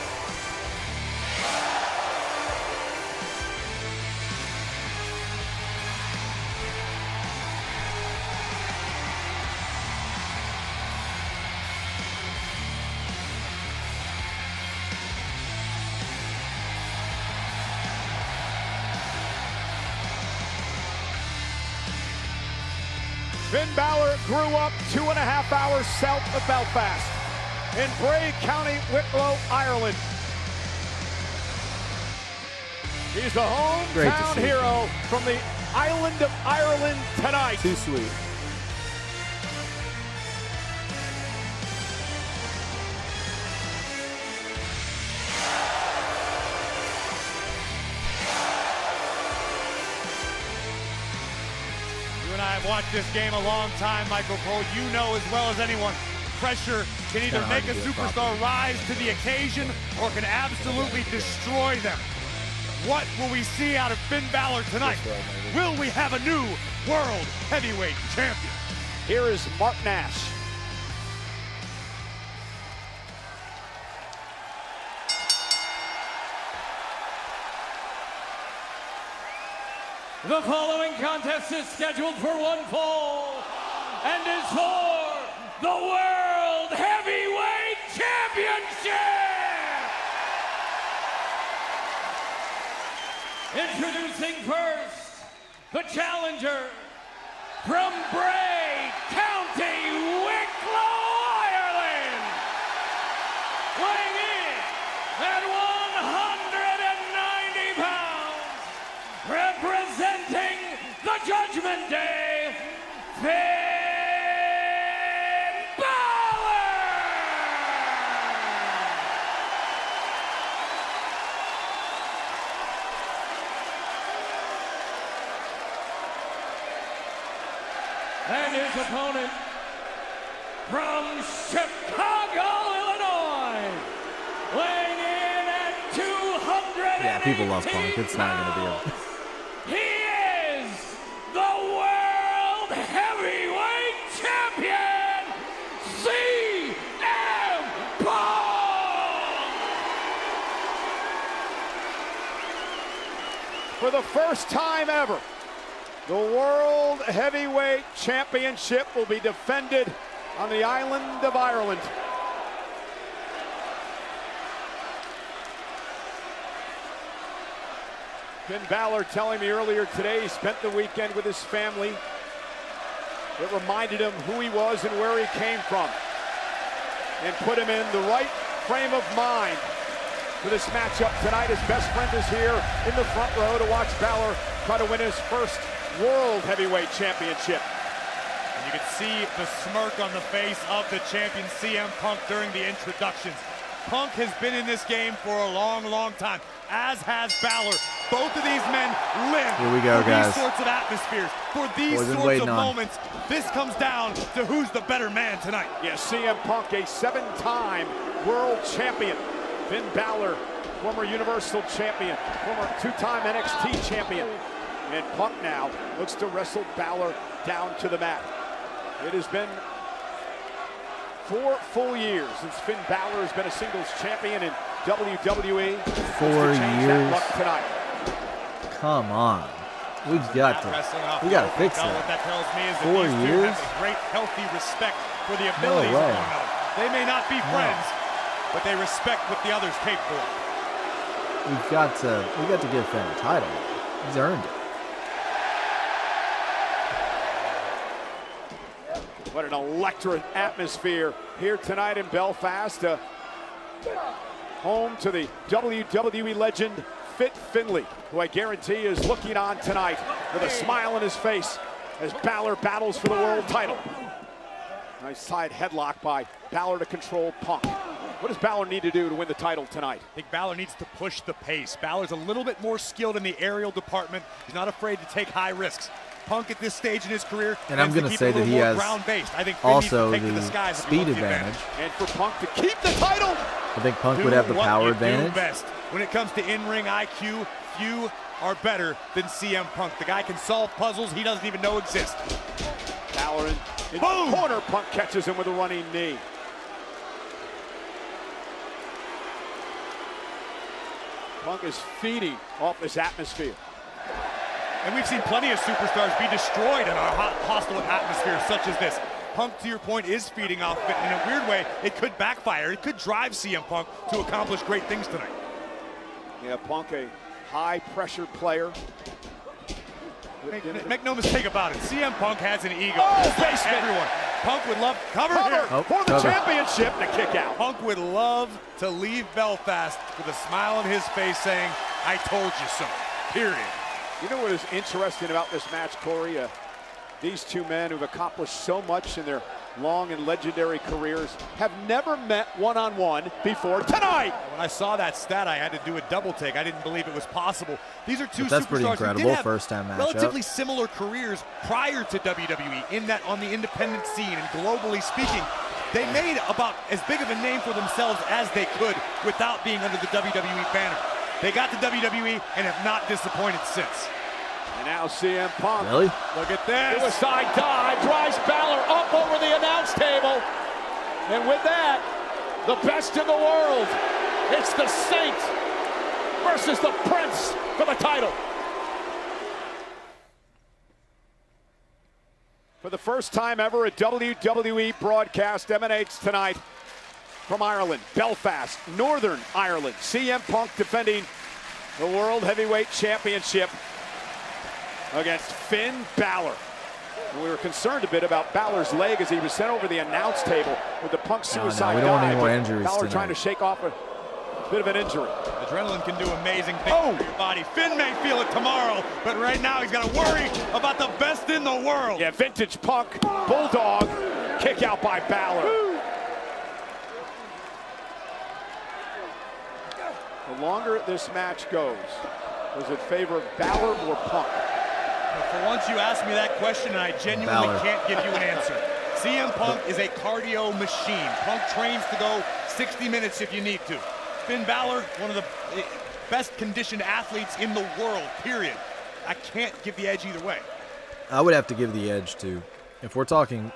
Finn Balor grew up 2.5 hours south of Belfast in Bray County, Wicklow, Ireland. He's the Great to hometown see hero from the island of Ireland tonight. Too sweet. You and I have watched this game a long time, Michael Cole. You know as well as anyone, pressure can either Kinda hard make a to do it superstar properly. rise to the occasion or can absolutely destroy them. What will we see out of Finn Balor tonight? Will we have a new World Heavyweight Champion? Here is Mark Nash. The following contest is scheduled for one fall and is for the World Heavyweight Championship! Introducing first, the challenger from Bray County, Wicklow, Ireland, weighing in at 190 pounds, representing the Judgment Day, Finn and his opponent from Chicago, Illinois, weighing in at 200. Yeah, people love Punk. It's not going to be a... He is the World Heavyweight Champion, CM Punk! For the first time ever, the World Heavyweight Championship will be defended on the island of Ireland. Finn Balor telling me earlier today he spent the weekend with his family. It reminded him who he was and where he came from, and put him in the right frame of mind for this matchup tonight. His best friend is here in the front row to watch Balor try to win his first World Heavyweight Championship. And you can see the smirk on the face of the champion CM Punk during the introductions. Punk has been in this game for a long, long time, as has Balor. Both of these men live Here we go, for guys. these sorts of atmospheres, for these sorts of moments. This comes down to who's the better man tonight. Yes, CM Punk, a 7-time world champion. Finn Balor, former Universal Champion, former 2-time NXT champion. And Punk now looks to wrestle Balor down to the mat. It has been 4 full years since Finn Balor has been a singles champion in WWE. 4 years. Luck tonight. Come on. We've got to fix What that. that tells me is that 4 these two years? have a great, healthy respect for the abilities of way. one another. They may not be friends, but they respect what the other's capable of. We got to give Finn a title. He's earned it. What an electric atmosphere here tonight in Belfast. Home to the WWE legend Fit Finlay, who I guarantee is looking on tonight with a smile on his face as Balor battles for the world title. Nice side headlock by Balor to control Punk. What does Balor need to do to win the title tonight? I think Balor needs to push the pace. Balor's a little bit more skilled in the aerial department. He's not afraid to take high risks. Punk at this stage in his career, And I'm going to say that he has I think also the speed advantage. And for Punk to keep the title. I think Punk would have the power advantage. Best. When it comes to in-ring IQ, few are better than CM Punk. The guy can solve puzzles he doesn't even know exist. Balor in the corner. Punk catches him with a running knee. Punk is feeding off this atmosphere. And we've seen plenty of superstars be destroyed in a hostile atmosphere such as this. Punk, to your point, is feeding off it. In a weird way, it could backfire. It could drive CM Punk to accomplish great things tonight. Yeah, Punk, a high-pressure player. Make no mistake about it. CM Punk has an ego. Oh, basement. Everyone. Punk would love cover here for the championship and a kick out. Punk would love to leave Belfast with a smile on his face saying, "I told you so." Period. You know what is interesting about this match, Corey? These two men who've accomplished so much in their long and legendary careers have never met one-on-one before tonight. When I saw that stat, I had to do a double take. I didn't believe it was possible. These are two But that's superstars pretty who incredible, did have first-time matchup. relatively similar careers prior to WWE, in that on the independent scene and globally speaking, they made about as big of a name for themselves as they could without being under the WWE banner. They got to WWE and have not disappointed since. And now CM Punk. Really? Look at this. Suicide dive drives Balor up over the announce table. And with that, the best in the world. It's the Saint versus the Prince for the title. For the first time ever, a WWE broadcast emanates tonight from Ireland, Belfast, Northern Ireland. CM Punk defending the World Heavyweight Championship against Finn Balor. And we were concerned a bit about Balor's leg as he was sent over the announce table with the Punk suicide we don't want dive, any more but injuries Balor tonight. trying to shake off a bit of an injury. Adrenaline can do amazing things for your body. Finn may feel it tomorrow, but right now he's got to worry about the best in the world. Yeah, vintage Punk, Bulldog, kick out by Balor. The longer this match goes, does it favor Balor or Punk? For once you asked me that question and I genuinely Balor. can't give you an answer. CM Punk is a cardio machine. Punk trains to go 60 minutes if you need to. Finn Balor, one of the best conditioned athletes in the world, period. I can't give the edge either way. I would have to give the edge to, if we're talking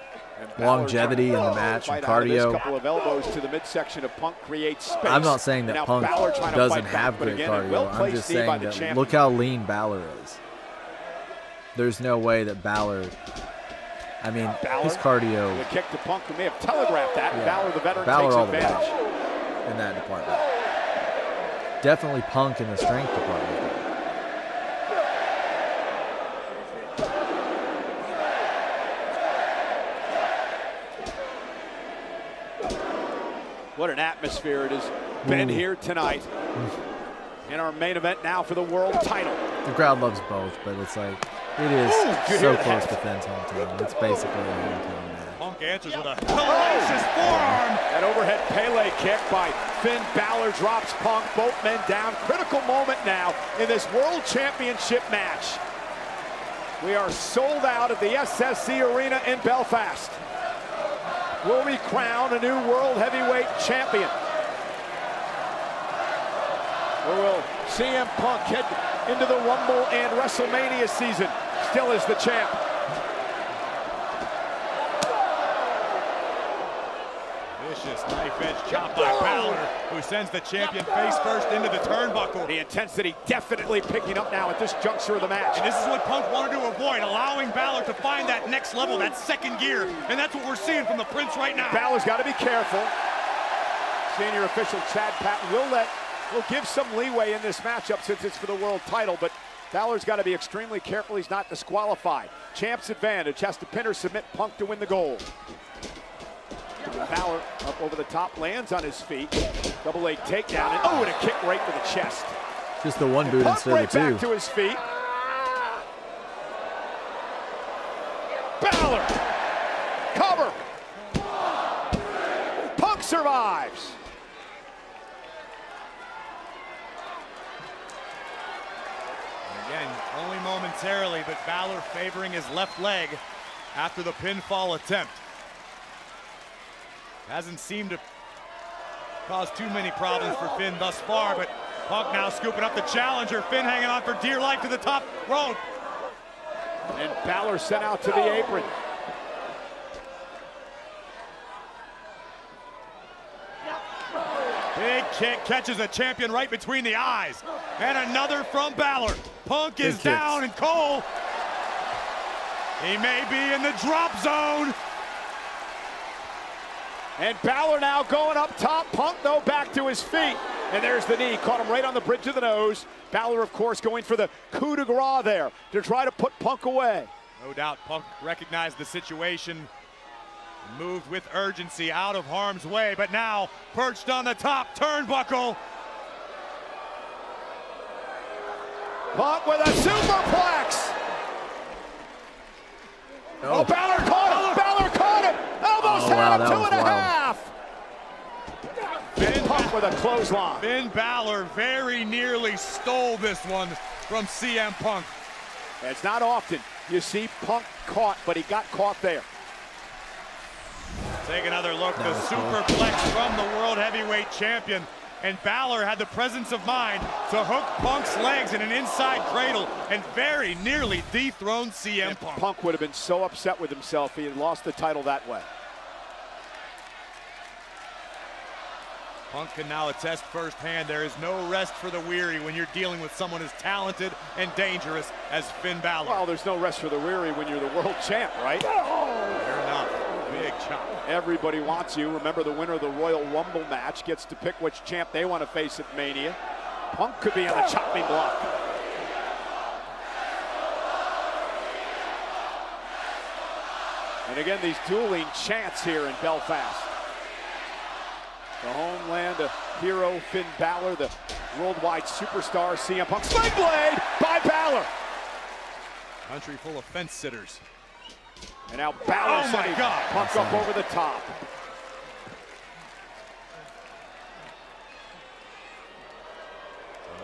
longevity in the match and Fight out of this, cardio. couple of elbows to the midsection of Punk creates space. I'm not saying that Now Punk Balor trying to doesn't fight have back, but great again, a cardio. I'm well-placed just knee by saying the that champion. look how lean Balor is. There's no way that Balor, I mean, Balor, his cardio. The kick to Punk, who may have telegraphed that. Yeah. Balor, the veteran, Balor takes all the advantage. way in that department. Definitely Punk in the strength department. What an atmosphere it has been here tonight. In our main event now for the world title. The crowd loves both, but it's like, it is you so hear that? close to Finn's hometown. It's basically a hometown match. Punk answers with a hellacious forearm. That overhead Pele kick by Finn Balor drops Punk, both men down. Critical moment now in this World Championship match. We are sold out at the SSC Arena in Belfast. Will we crown a new World Heavyweight Champion? Or will CM Punk head into the Rumble and WrestleMania season still as the champ? Vicious knife-edge chop by Balor, who sends the champion face first into the turnbuckle. The intensity definitely picking up now at this juncture of the match. And this is what Punk wanted to avoid, allowing Balor to find that next level, that second gear. And that's what we're seeing from the Prince right now. Balor's got to be careful. Senior official Chad Patton will give some leeway in this matchup since it's for the world title, but Balor's got to be extremely careful he's not disqualified. Champ's advantage, has to pin or submit Punk to win the gold. Balor up over the top, lands on his feet. Double leg takedown, and a kick right to the chest. Just the one boot Punk instead right of the back two. to his feet. Balor, cover. Punk survives. Again, only momentarily, but Balor favoring his left leg after the pinfall attempt. Hasn't seemed to cause too many problems for Finn thus far, but Punk now scooping up the challenger. Finn hanging on for dear life to the top rope. And Balor sent out to the apron. Big kick catches the champion right between the eyes. And another from Balor. Punk is down and cold. He may be in the drop zone. And Balor now going up top. Punk, though, back to his feet. And there's the knee. Caught him right on the bridge of the nose. Balor, of course, going for the coup de grace there to try to put Punk away. No doubt Punk recognized the situation. Moved with urgency out of harm's way, but now perched on the top turnbuckle. Punk with a superplex. Oh, Balor caught him. Balor caught him. Almost had him. 2.5. Punk with a clothesline. Finn Balor very nearly stole this one from CM Punk. It's not often you see Punk caught, but he got caught there. Take another look, the superplex from the World Heavyweight Champion. And Balor had the presence of mind to hook Punk's legs in an inside cradle and very nearly dethroned CM Punk. Punk would have been so upset with himself if he had lost the title that way. Punk can now attest firsthand there is no rest for the weary when you're dealing with someone as talented and dangerous as Finn Balor. Well, there's no rest for the weary when you're the world champ, right? Everybody wants you. Remember, the winner of the Royal Rumble match gets to pick which champ they want to face at Mania. Punk could be on the chopping block. And again, these dueling chants here in Belfast. The homeland of hero Finn Balor, the worldwide superstar CM Punk. Sling blade by Balor. Country full of fence sitters. And now Balor sending Punk up over the top.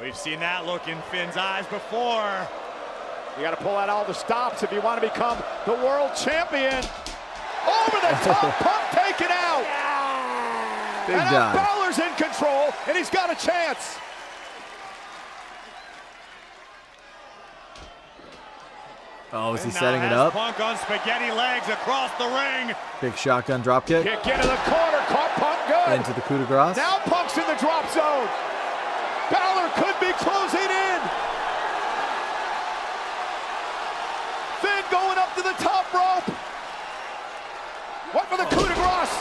We've seen that look in Finn's eyes before. You got to pull out all the stops if you want to become the world champion. Over the top, Punk taken out. Big and now dive. Balor's in control, and he's got a chance. Oh, is he And now setting it has up? Punk on spaghetti legs across the ring. Big shotgun drop kick. Kick into the corner, caught Punk good. Into the coup de grace. Now Punk's in the drop zone. Balor could be closing in. Finn going up to the top rope. What for the coup de grace?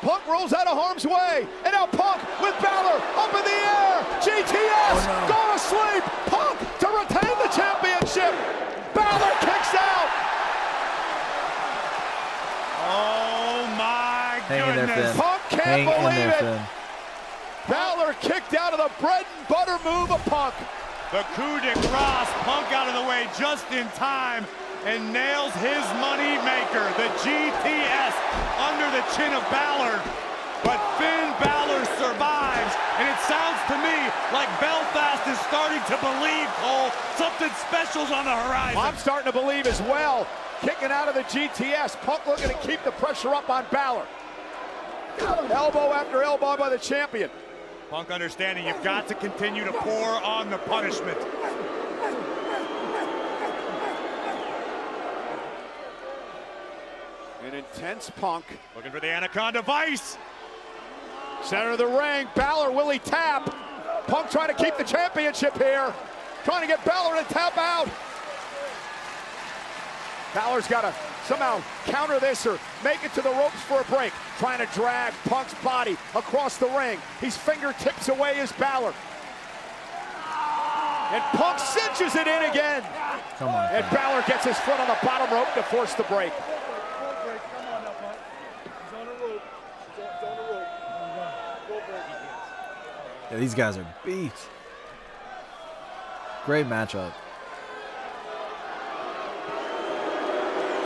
Punk rolls out of harm's way. And now Punk with Balor up in the air. GTS going to sleep. Punk to retain the championship. Balor kicks out. Oh my Hang in there, goodness. Finn. Punk can't Hang in believe there, it. Finn. Balor kicked out of the bread and butter move of Punk. The coup de grace, Punk out of the way just in time and nails his money maker, the GTS, under the chin of Balor. But Finn Balor survives, and it sounds to me like Belfast is starting to believe, Cole, something special's on the horizon. I'm starting to believe as well. Kicking out of the GTS, Punk looking to keep the pressure up on Balor. Elbow after elbow by the champion. Punk understanding you've got to continue to pour on the punishment. An intense Punk. Looking for the Anaconda Vice. Center of the ring, Balor, will he tap? Punk trying to keep the championship here. Trying to get Balor to tap out. Balor's got to somehow counter this or make it to the ropes for a break. Trying to drag Punk's body across the ring. He's fingertips away as Balor. And Punk cinches it in again. Come on. And Balor gets his foot on the bottom rope to force the break. Yeah, these guys are beats. Great matchup.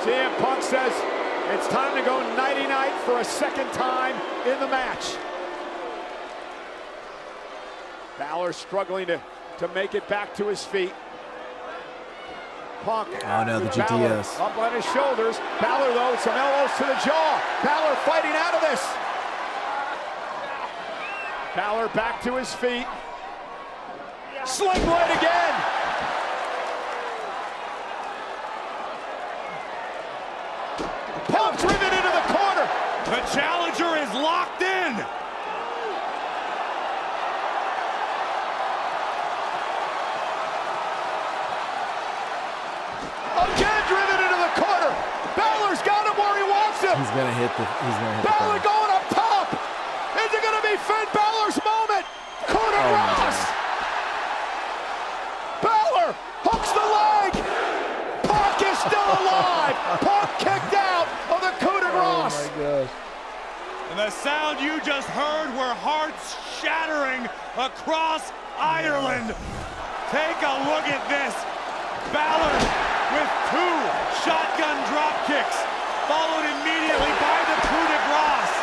CM Punk says it's time to go nighty-night for a second time in the match. Balor struggling to make it back to his feet. Punk. Oh no, the with Balor GTS. up on his shoulders. Balor though, some elbows to the jaw. Balor fighting out of this. Balor back to his feet. Sling blade again. Punk driven into the corner. The challenger is locked in. Again driven into the corner. Balor's got him where he wants him. He's gonna hit the. Balor going up top. Is it going to be Finn Balor's moment? Coup de grace. Balor hooks the leg. Punk is still alive. Punk kicked out of the coup de grace. Oh my gosh. And the sound you just heard were hearts shattering across Ireland. Take a look at this. Balor with 2 shotgun drop kicks, followed immediately by the coup de grace.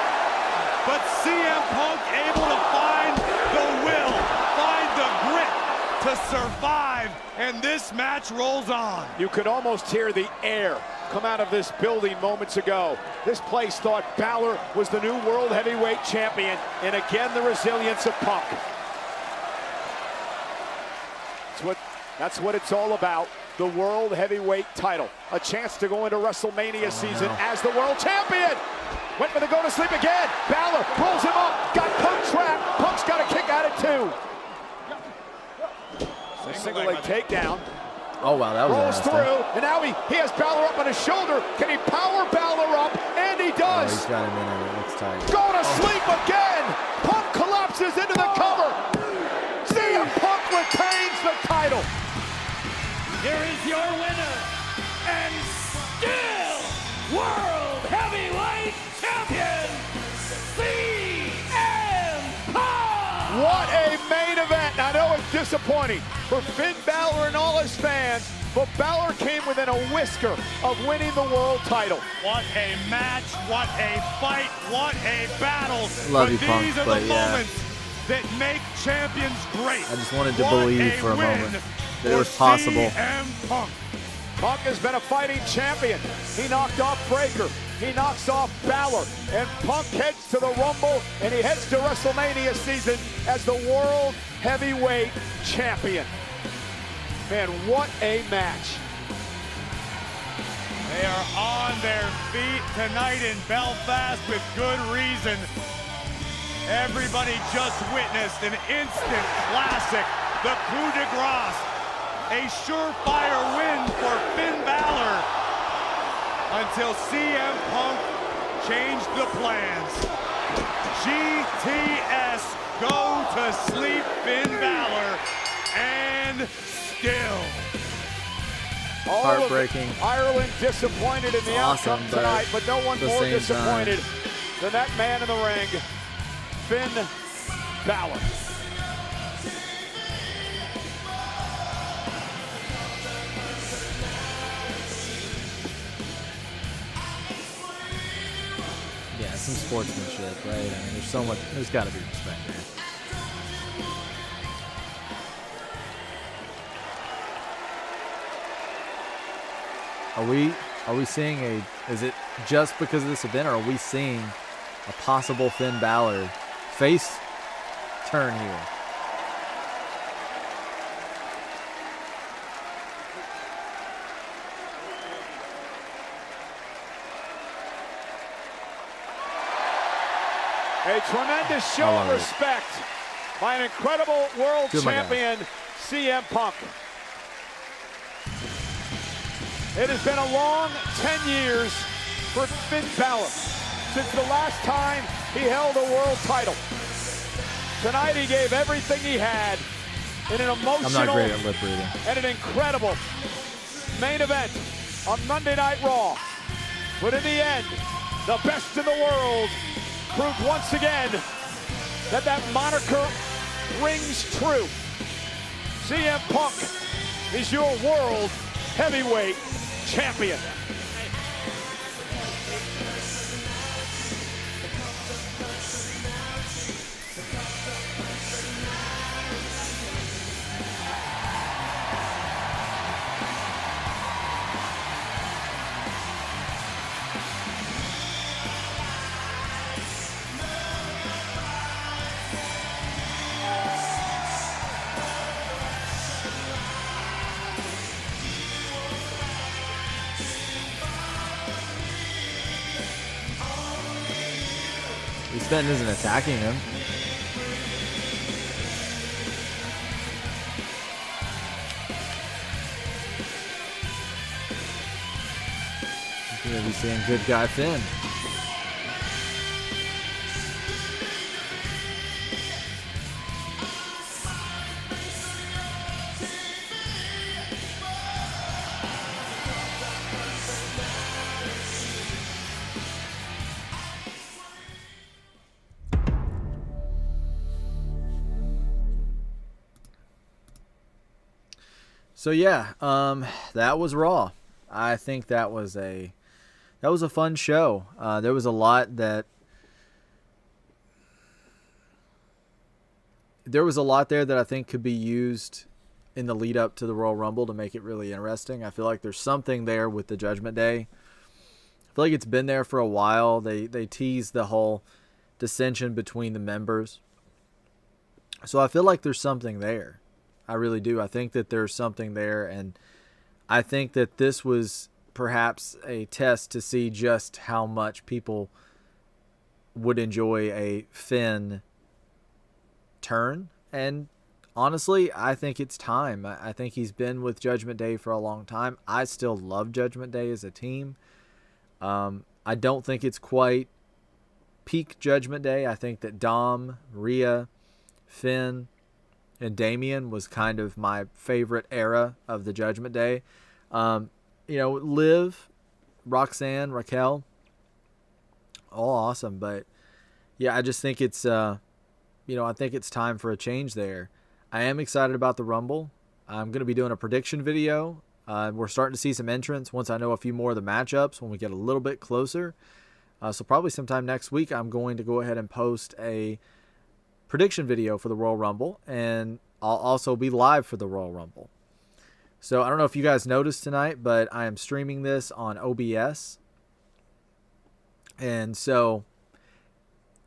But CM Punk able to find the will, find the grit to survive, and this match rolls on. You could almost hear the air come out of this building moments ago. This place thought Balor was the new World Heavyweight Champion, and again the resilience of Punk. That's what it's all about. The World Heavyweight title. A chance to go into WrestleMania season as the World Champion. Went for the go to sleep again. Balor pulls him up. Got Punk trapped. Punk's got a kick out of 2. A single leg takedown. Oh wow, that was Rolls nasty. through, and now he has Balor up on his shoulder. Can he power Balor up? And he does. does. he's got him in it. It looks tight. Go to sleep again. Punk collapses into the cover. CM Punk retains the title. Here is your winner, and still World Heavyweight Champion, CM Punk! What a main event. I know it's disappointing for Finn Balor and all his fans, but Balor came within a whisker of winning the world title. What a match, what a fight, what a battle. Love but you, Punk, these are but the yeah. moments that make champions great. I just wanted to What believe for a win moment that it for was possible. CM Punk. Punk has been a fighting champion. He knocked off Breakker. He knocks off Balor. And Punk heads to the Rumble, and he heads to WrestleMania season as the World Heavyweight Champion. Man, what a match. They are on their feet tonight in Belfast with good reason. Everybody just witnessed an instant classic, the coup de grace. A surefire win for Finn Balor until CM Punk changed the plans. GTS, go to sleep, Finn Balor, and still. All Heartbreaking. of Ireland disappointed in the Awesome, outcome tonight, but no one at the more same disappointed than that man in the ring, Finn Balor. Yeah, some sportsmanship, right? I mean, there's so much. There's got to be respect there. Are we seeing is it just because of this event, or are we seeing a possible Finn Balor face turn here? A tremendous show of respect by an incredible world Good, my champion, CM Punk. It has been a long 10 years for Finn Balor since the last time he held a world title. Tonight he gave everything he had in an I'm not emotional great at lip reading. and an incredible main event on Monday Night Raw. But in the end, the best in the world proved once again that moniker rings true. CM Punk is your world heavyweight champion. East Benton isn't attacking him. You're gonna be seeing good guy Finn. So yeah, that was Raw. I think that was a fun show. There was a lot there that I think could be used in the lead up to the Royal Rumble to make it really interesting. I feel like there's something there with the Judgment Day. I feel like it's been there for a while. They teased the whole dissension between the members. So I feel like there's something there. I really do. I think that there's something there, and I think that this was perhaps a test to see just how much people would enjoy a Finn turn. And honestly, I think it's time. I think he's been with Judgment Day for a long time. I still love Judgment Day as a team. I don't think it's quite peak Judgment Day. I think that Dom, Rhea, Finn, and Damian was kind of my favorite era of the Judgment Day. Liv, Roxanne, Raquel, all awesome. But yeah, I just think it's, I think it's time for a change there. I am excited about the Rumble. I'm going to be doing a prediction video. We're starting to see some entrants once I know a few more of the matchups when we get a little bit closer. So probably sometime next week, I'm going to go ahead and post a prediction video for the Royal Rumble, and I'll also be live for the Royal Rumble. So I don't know if you guys noticed tonight, but I am streaming this on OBS. And so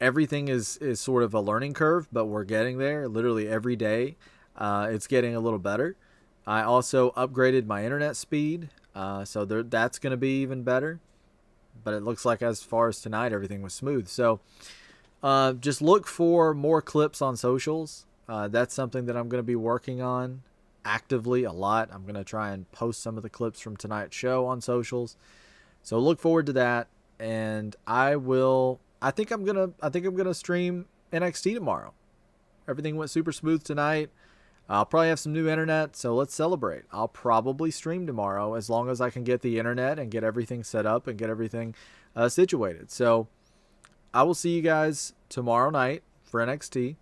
everything is sort of a learning curve, but we're getting there literally every day. It's getting a little better. I also upgraded my internet speed, so that's going to be even better. But it looks like as far as tonight, everything was smooth. So just look for more clips on socials. That's something that I'm going to be working on actively a lot. I'm going to try and post some of the clips from tonight's show on socials. So look forward to that. And I think I'm going to stream NXT tomorrow. Everything went super smooth tonight. I'll probably have some new internet, so let's celebrate. I'll probably stream tomorrow as long as I can get the internet and get everything set up and get everything situated. So I will see you guys tomorrow night for NXT.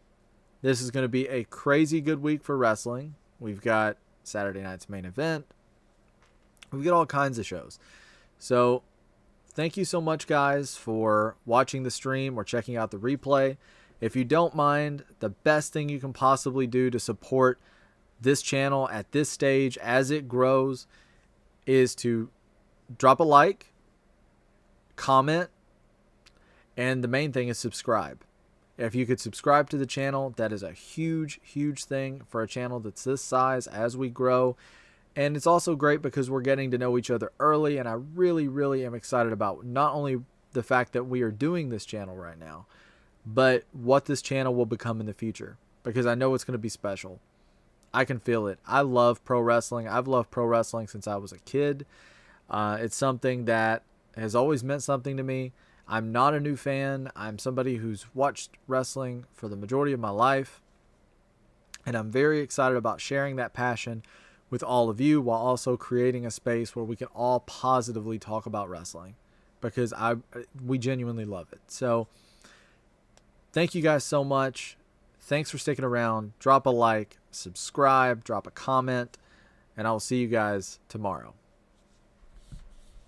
This is going to be a crazy good week for wrestling. We've got Saturday night's main event. We've got all kinds of shows. So thank you so much, guys, for watching the stream or checking out the replay. If you don't mind, the best thing you can possibly do to support this channel at this stage as it grows is to drop a like, comment, and the main thing is subscribe. If you could subscribe to the channel, that is a huge, huge thing for a channel that's this size as we grow. And it's also great because we're getting to know each other early, and I really, really am excited about not only the fact that we are doing this channel right now, but what this channel will become in the future, because I know it's going to be special. I can feel it. I love pro wrestling. I've loved pro wrestling since I was a kid. It's something that has always meant something to me. I'm not a new fan. I'm somebody who's watched wrestling for the majority of my life. And I'm very excited about sharing that passion with all of you while also creating a space where we can all positively talk about wrestling, because we genuinely love it. So thank you guys so much. Thanks for sticking around. Drop a like, subscribe, drop a comment, and I will see you guys tomorrow.